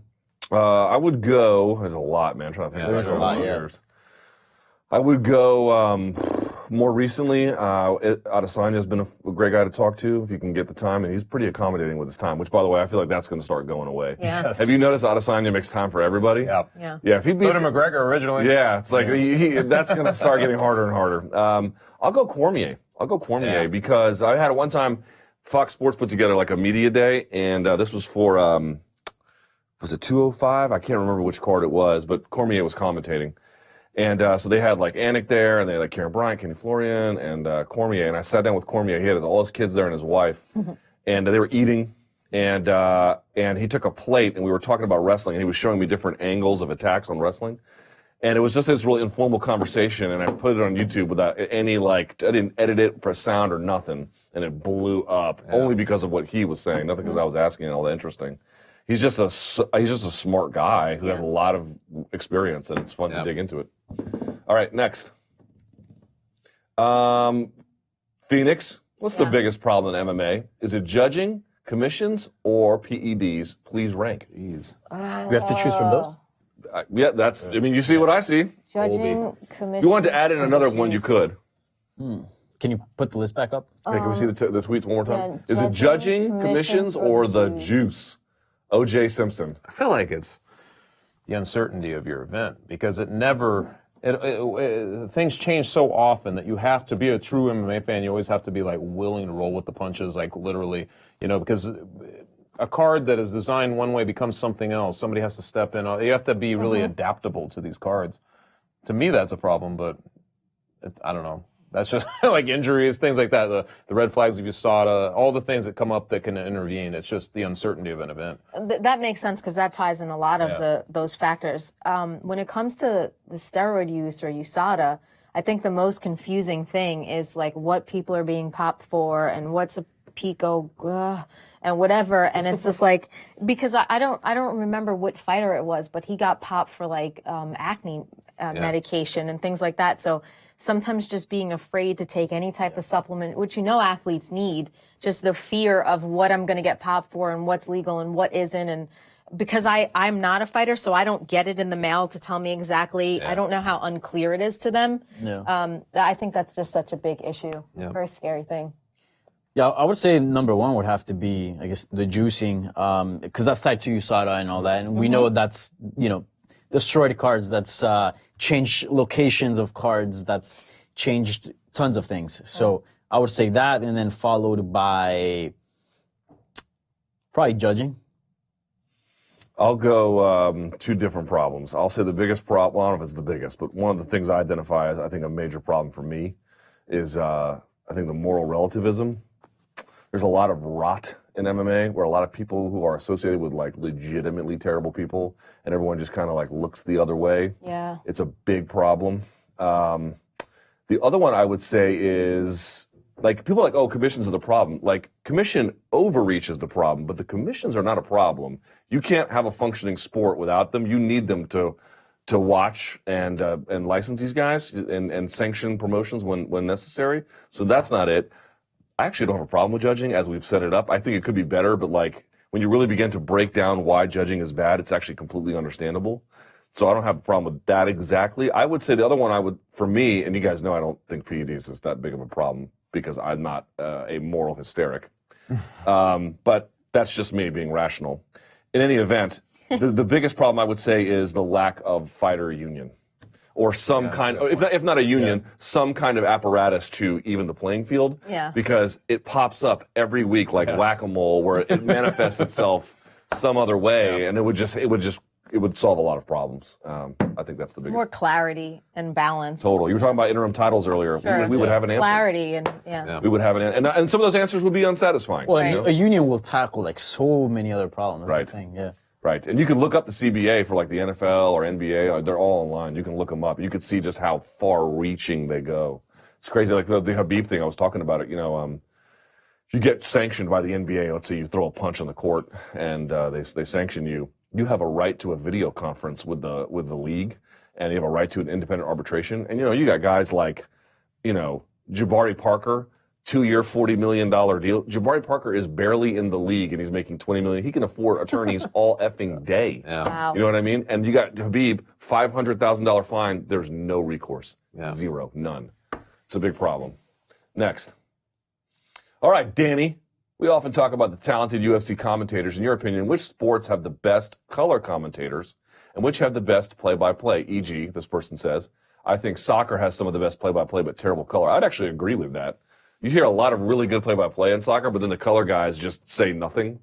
I would go. There's a lot, man. I'm trying to think. there's back a lot, over the yeah. years. I would go. more recently, Adesanya has been a great guy to talk to if you can get the time, and he's pretty accommodating with his time, which, by the way, I feel like that's going to start going away. Yeah. Yes. Have you noticed Adesanya makes time for everybody? Yeah. Yeah. Yeah, if he So beats... did McGregor originally. Yeah, it's like that's going to start getting harder and harder. I'll go Cormier. Yeah. Because I had at one time Fox Sports put together like a media day, and this was for was it 205? I can't remember which card it was, but Cormier was commentating, and so they had like Anik there, and they had like Karen Bryant, Kenny Florian, and Cormier, and I sat down with Cormier. He had all his kids there and his wife, and they were eating. And he took a plate, and we were talking about wrestling, and he was showing me different angles of attacks on wrestling. And it was just this really informal conversation, and I put it on YouTube without any, like, I didn't edit it for sound or nothing, and it blew up only because of what he was saying, nothing because I was asking it all that interesting. He's just a smart guy who has a lot of experience, and it's fun to dig into it. All right, next. Phoenix, what's the biggest problem in MMA? Is it judging, commissions, or PEDs? Please rank. Jeez. We have to choose from those. Yeah, that's, I mean, you see what I see. Judging commission. If you wanted to add in another one, you could. Can you put the list back up? Hey, can we see the tweets one more time? yeah, Is it judging, judging, commissions, or the juice? O.J. Simpson. I feel like it's the uncertainty of your event because it never. Things change so often that you have to be a true MMA fan. You always have to be like willing to roll with the punches, like literally, because a card that is designed one way becomes something else. Somebody has to step in. You have to be really adaptable to these cards. To me, that's a problem, but I don't know. That's just like injuries, things like that. The red flags of USADA, all the things that come up that can intervene. It's just the uncertainty of an event. That makes sense because that ties in a lot of those factors. When it comes to the steroid use or USADA, I think the most confusing thing is like what people are being popped for and what's a pico and whatever. And it's just like because I don't remember what fighter it was, but he got popped for like acne medication and things like that. So sometimes just being afraid to take any type of supplement, which athletes need, just the fear of what I'm going to get popped for and what's legal and what isn't. And because I'm not a fighter, so I don't get it in the mail to tell me exactly. I don't know how unclear it is to them. Yeah. I think that's just such a big issue. Very scary thing. Yeah, I would say number one would have to be, I guess, the juicing, because that's tied to USADA and all that. And we know that's, destroyed cards, that's changed locations of cards, that's changed tons of things. So I would say that, and then followed by probably judging. I'll go two different problems. I'll say the biggest problem, well, I don't know if it's the biggest, but one of the things I identify as I think a major problem for me is I think the moral relativism. There's a lot of rot in MMA where a lot of people who are associated with like legitimately terrible people and everyone just kind of like looks the other way. Yeah. It's a big problem. The other one I would say is like people are like, oh, commissions are the problem. Like commission overreach is the problem, but the commissions are not a problem. You can't have a functioning sport without them. You need them to watch and license these guys and sanction promotions when necessary. So that's not it. I actually don't have a problem with judging as we've set it up. I think it could be better, but like when you really begin to break down why judging is bad, it's actually completely understandable. So I don't have a problem with that exactly. I would say the other one for me, and you guys know I don't think PEDs is that big of a problem because I'm not a moral hysteric. But that's just me being rational. In any event, the biggest problem I would say is the lack of fighter union. Or some kind, if not a union, some kind of apparatus to even the playing field. Yeah. Because it pops up every week like whack-a-mole, where it manifests itself some other way, and it would solve a lot of problems. I think that's the biggest. More clarity and balance. Total. You were talking about interim titles earlier. Sure. We would have an answer. Clarity and We would have an answer, and some of those answers would be unsatisfying. Well, Right. a union will tackle like so many other problems. Right. That's the thing, yeah. Right, and you can look up the CBA for like the NFL or NBA. They're all online. You can look them up. You can see just how far-reaching they go. It's crazy, like the Habib thing I was talking about. If you get sanctioned by the NBA, let's say you throw a punch on the court and they sanction you, you have a right to a video conference with the league, and you have a right to an independent arbitration. And you got guys like, Jabari Parker. 2-year, $40 million deal. Jabari Parker is barely in the league and he's making $20 million. He can afford attorneys all effing day. Yeah. wow. You know what I mean? And you got Habib, $500,000 fine. There's no recourse. Yeah. Zero. None. It's a big problem. Next. All right, Danny. We often talk about the talented UFC commentators. In your opinion, which sports have the best color commentators and which have the best play-by-play? E.g., this person says, I think soccer has some of the best play-by-play but terrible color. I'd actually agree with that. You hear a lot of really good play-by-play in soccer, but then the color guys just say nothing.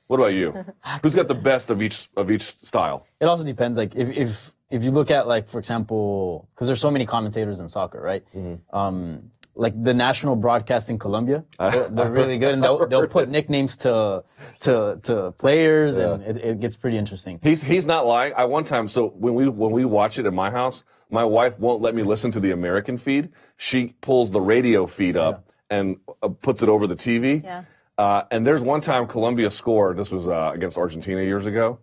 What about you? Who's got the best of each style? It also depends. Like if you look at, like, for example, because there's so many commentators in soccer, right? Like the national broadcast in Colombia, they're really good, and they'll put nicknames to players, and it gets pretty interesting. He's not lying. I one time, so when we watch it at my house, my wife won't let me listen to the American feed. She pulls the radio feed up and puts it over the TV. Yeah. And there's one time Colombia scored. This was against Argentina years ago.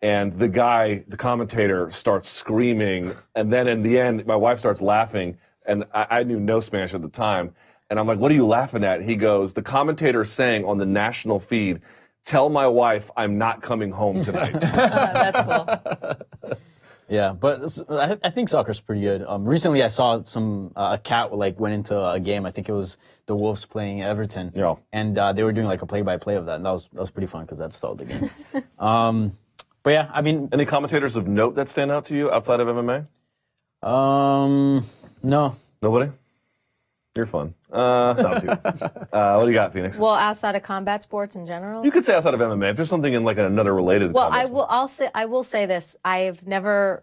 And the commentator starts screaming. And then in the end, my wife starts laughing. And I knew no Spanish at the time. And I'm like, what are you laughing at? He goes, the commentator saying on the national feed, tell my wife I'm not coming home tonight. That's cool. Yeah, but I think soccer's pretty good. Recently, I saw a cat went into a game. I think it was the Wolves playing Everton. Yeah. And they were doing like a play-by-play of that, and that was pretty fun because that stalled the game. But yeah, I mean, Any commentators of note that stand out to you outside of MMA? no. Nobody? You're fun. Not too. What do you got, Phoenix? Well, outside of combat sports in general. You could say outside of MMA. If there's something in like another related. Well, combat I will say this. I've never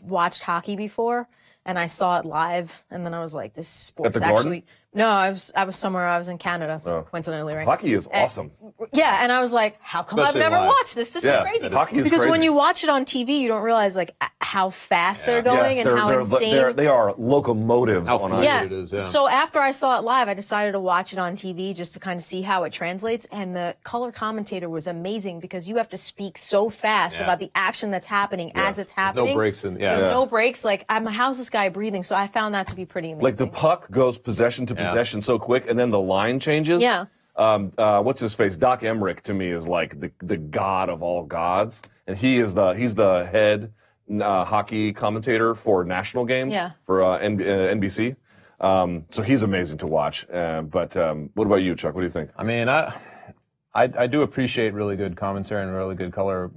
watched hockey before, and I saw it live, and then I was like, this sport's the Garden? actually. No, I was somewhere. I was in Canada, coincidentally, right? Hockey is awesome. Yeah, and I was like, how come Especially I've never live. watched this? This Yeah, is crazy. hockey is because when crazy. you watch it on TV, you don't realize like how fast they're going Yes, and how insane. they are locomotives How on fluid ice. it is, yeah. So after I saw it live, I decided to watch it on TV just to kind of see how it translates. And the color commentator was amazing because you have to speak so fast about the action that's happening as it's happening. No breaks in, And no breaks. Like, how's this guy breathing? So I found that to be pretty amazing. Like the puck goes possession to possession so quick, and then the line changes. Yeah. What's his face? Doc Emmerich to me is like the god of all gods, and he's the head hockey commentator for national games for NBC. So he's amazing to watch. But what about you, Chuck? What do you think? I mean, I do appreciate really good commentary and really good color,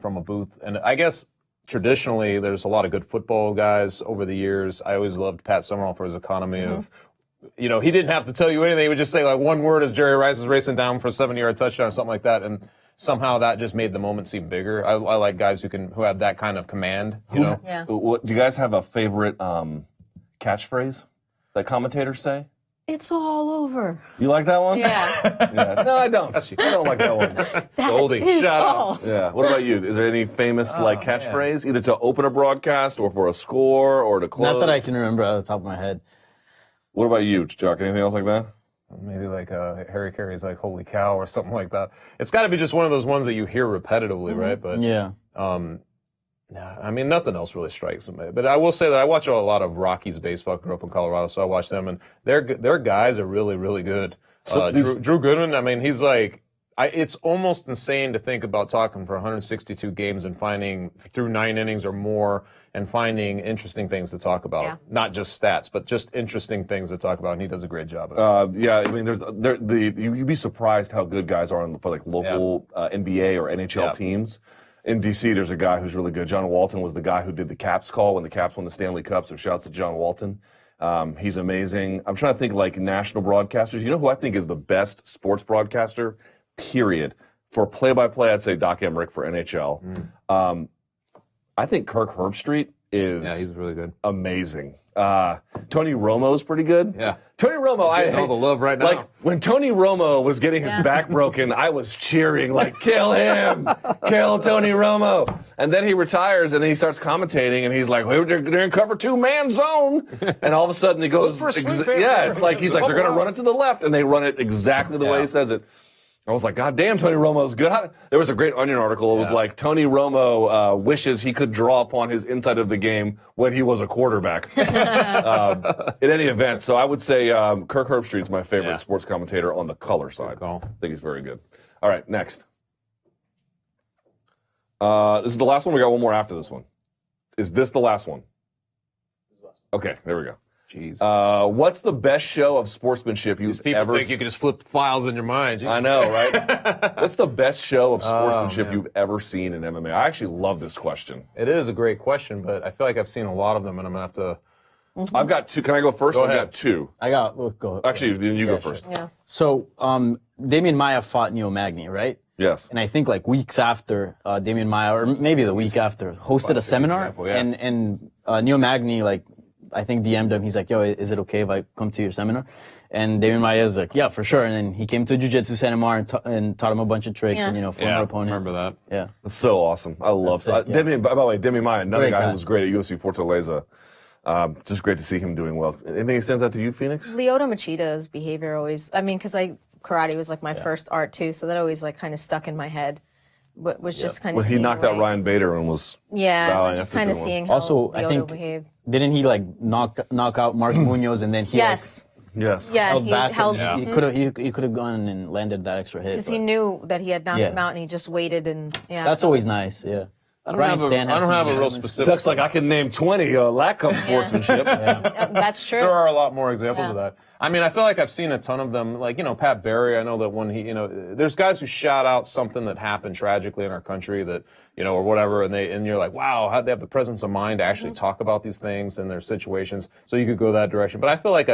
from a booth. And I guess traditionally there's a lot of good football guys over the years. I always loved Pat Summerall for his economy of, he didn't have to tell you anything. He would just say like one word as Jerry Rice is racing down for a 70-yard touchdown or something like that. And somehow that just made the moment seem bigger. I like guys who have that kind of command, Yeah. Do you guys have a favorite catchphrase that commentators say? It's all over. You like that one? Yeah. Yeah. No, I don't. I don't like that one. Goldie, Is shut all. up. Yeah. What about you? Is there any famous catchphrase, either to open a broadcast or for a score or to close? Not that I can remember out of the top of my head. What about you, Chuck? Anything else like that? Maybe like Harry Carey's like "Holy cow" or something like that. It's got to be just one of those ones that you hear repetitively, right? But Yeah. I mean, nothing else really strikes me. But I will say that I watch a lot of Rockies baseball. I grew up in Colorado, so I watch them, and their guys are really, really good. So Drew Goodman, I mean, he's like, it's almost insane to think about talking for 162 games and finding through 9 innings or more and finding interesting things to talk about. Yeah. Not just stats, but just interesting things to talk about. And he does a great job of it. Yeah, I mean, you'd be surprised how good guys are for like local NBA or NHL teams. In DC, there's a guy who's really good. John Walton was the guy who did the Caps call when the Caps won the Stanley Cup. So shouts to John Walton. He's amazing. I'm trying to think like national broadcasters. You know who I think is the best sports broadcaster? Period. For play-by-play, I'd say Doc Emmerich for NHL. I think Kirk Herbstreit is He's really good. amazing. Tony Romo's pretty good. Yeah. Tony Romo, Getting all the love right now. Like when Tony Romo was getting his back broken, I was cheering like, "Kill him, kill Tony Romo!" And then he retires and he starts commentating and he's like, "They're in cover 2 man zone," and all of a sudden he goes, for a swing pass. it's like he's like they're gonna run it to the left and they run it exactly the way he says it. I was like, God damn, Tony Romo's good. There was a great Onion article. It was like, Tony Romo wishes he could draw upon his insight of the game when he was a quarterback. In any event, so I would say Kirk Herbstreit's my favorite sports commentator on the color side. call. I think he's very good. All right, next. This is the last one. We got one more after this one. Is this the last one? Okay, there we go. Jeez. What's the best show of sportsmanship you've People ever think you can just flip files in your mind. I know, right? What's the best show of sportsmanship man. you've ever seen in MMA? I actually love this question. It is a great question, but I feel like I've seen a lot of them, and I'm going to have to... I've got two. Can I go first? Go I've ahead. got two. I got we'll go. Actually, then you go first. Yeah. So Damian Maia fought Neil Magny, right? Yes. And I think like weeks after Damian Maia, or maybe the week after, hosted a seminar, example, yeah. and Neil Magny, like, I think DM'd him. He's like, "Yo, is it okay if I come to your seminar?" And Damian Maia is like, "Yeah, for sure." And then he came to Jiu-Jitsu seminar and taught him a bunch of tricks, Yeah. and former Yeah, opponent. remember that. Yeah. That's so awesome. I love That's it, yeah. Demi. By the way, Demi Maia, another Great guy who guy. was great at UFC Fortaleza. Just great to see him doing well. Anything that stands out to you, Phoenix? Lyoto Machida's behavior always, I mean, because karate was like my first art too, so that always like kind of stuck in my head. But was just kind of When he knocked out Ryan Bader and was Yeah, bowing just after kind of doing well. seeing how Also, I Lyoto think behaved. didn't he like knock out Mark Munoz and then he Yes. Yes. Yeah, held he back? held and he could have he could have gone and landed that extra hit. because but he knew that he had knocked Yeah. him out, and he just waited and yeah. that's always nice. Yeah. I don't Brian have Stan a, I has don't some have a real moments. specific... Looks like I can name 20 lack of sportsmanship. That's true. There are a lot more examples Yeah. of that. I mean, I feel like I've seen a ton of them. Like, Pat Barry, I know that when he, there's guys who shout out something that happened tragically in our country that, or whatever, and you're like, wow, how'd they have the presence of mind to actually talk about these things and their situations? So you could go that direction. But I feel like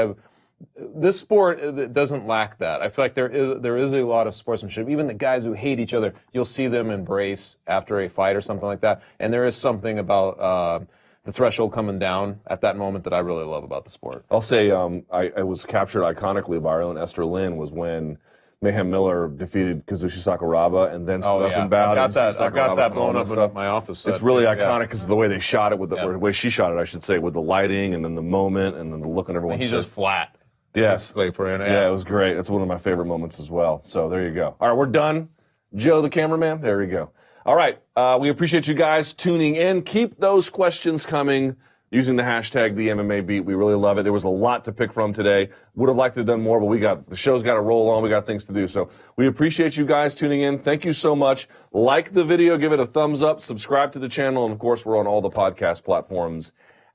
this sport doesn't lack that. I feel like there is a lot of sportsmanship. Even the guys who hate each other, you'll see them embrace after a fight or something like that. And there is something about the threshold coming down at that moment that I really love about the sport. I'll say I was captured iconically by our own Esther Lynn was when Mayhem Miller defeated Kazushi Sakuraba and then stood up and bowed. I've got and that and all blown up stuff. in my office. It's set. really Yeah. iconic because of the way they shot it, or the Yeah. way she shot it, I should say, with the lighting and then the moment and then the look on everyone's He's face. just flat. Yes. Basically, for him. Yeah, it was great. It's one of my favorite moments as well. So there you go. All right, we're done. Joe, the cameraman, there we go. All right, we appreciate you guys tuning in. Keep those questions coming using the hashtag the MMA Beat. We really love it. There was a lot to pick from today. Would have liked to have done more, but the show's got to roll on. We got things to do. So we appreciate you guys tuning in. Thank you so much. Like the video, give it a thumbs up, subscribe to the channel, and of course, we're on all the podcast platforms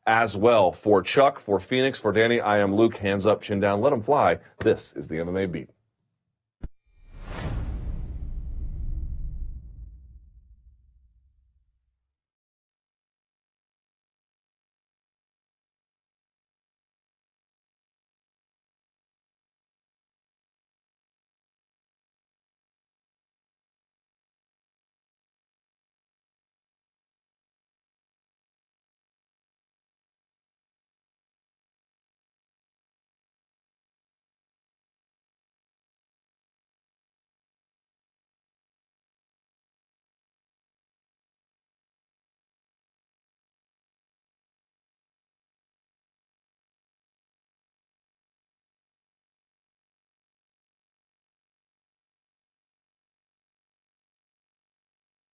as well. For Chuck, for Phoenix, for Danny, I am Luke. Hands up, chin down, let them fly. This is the MMA Beat.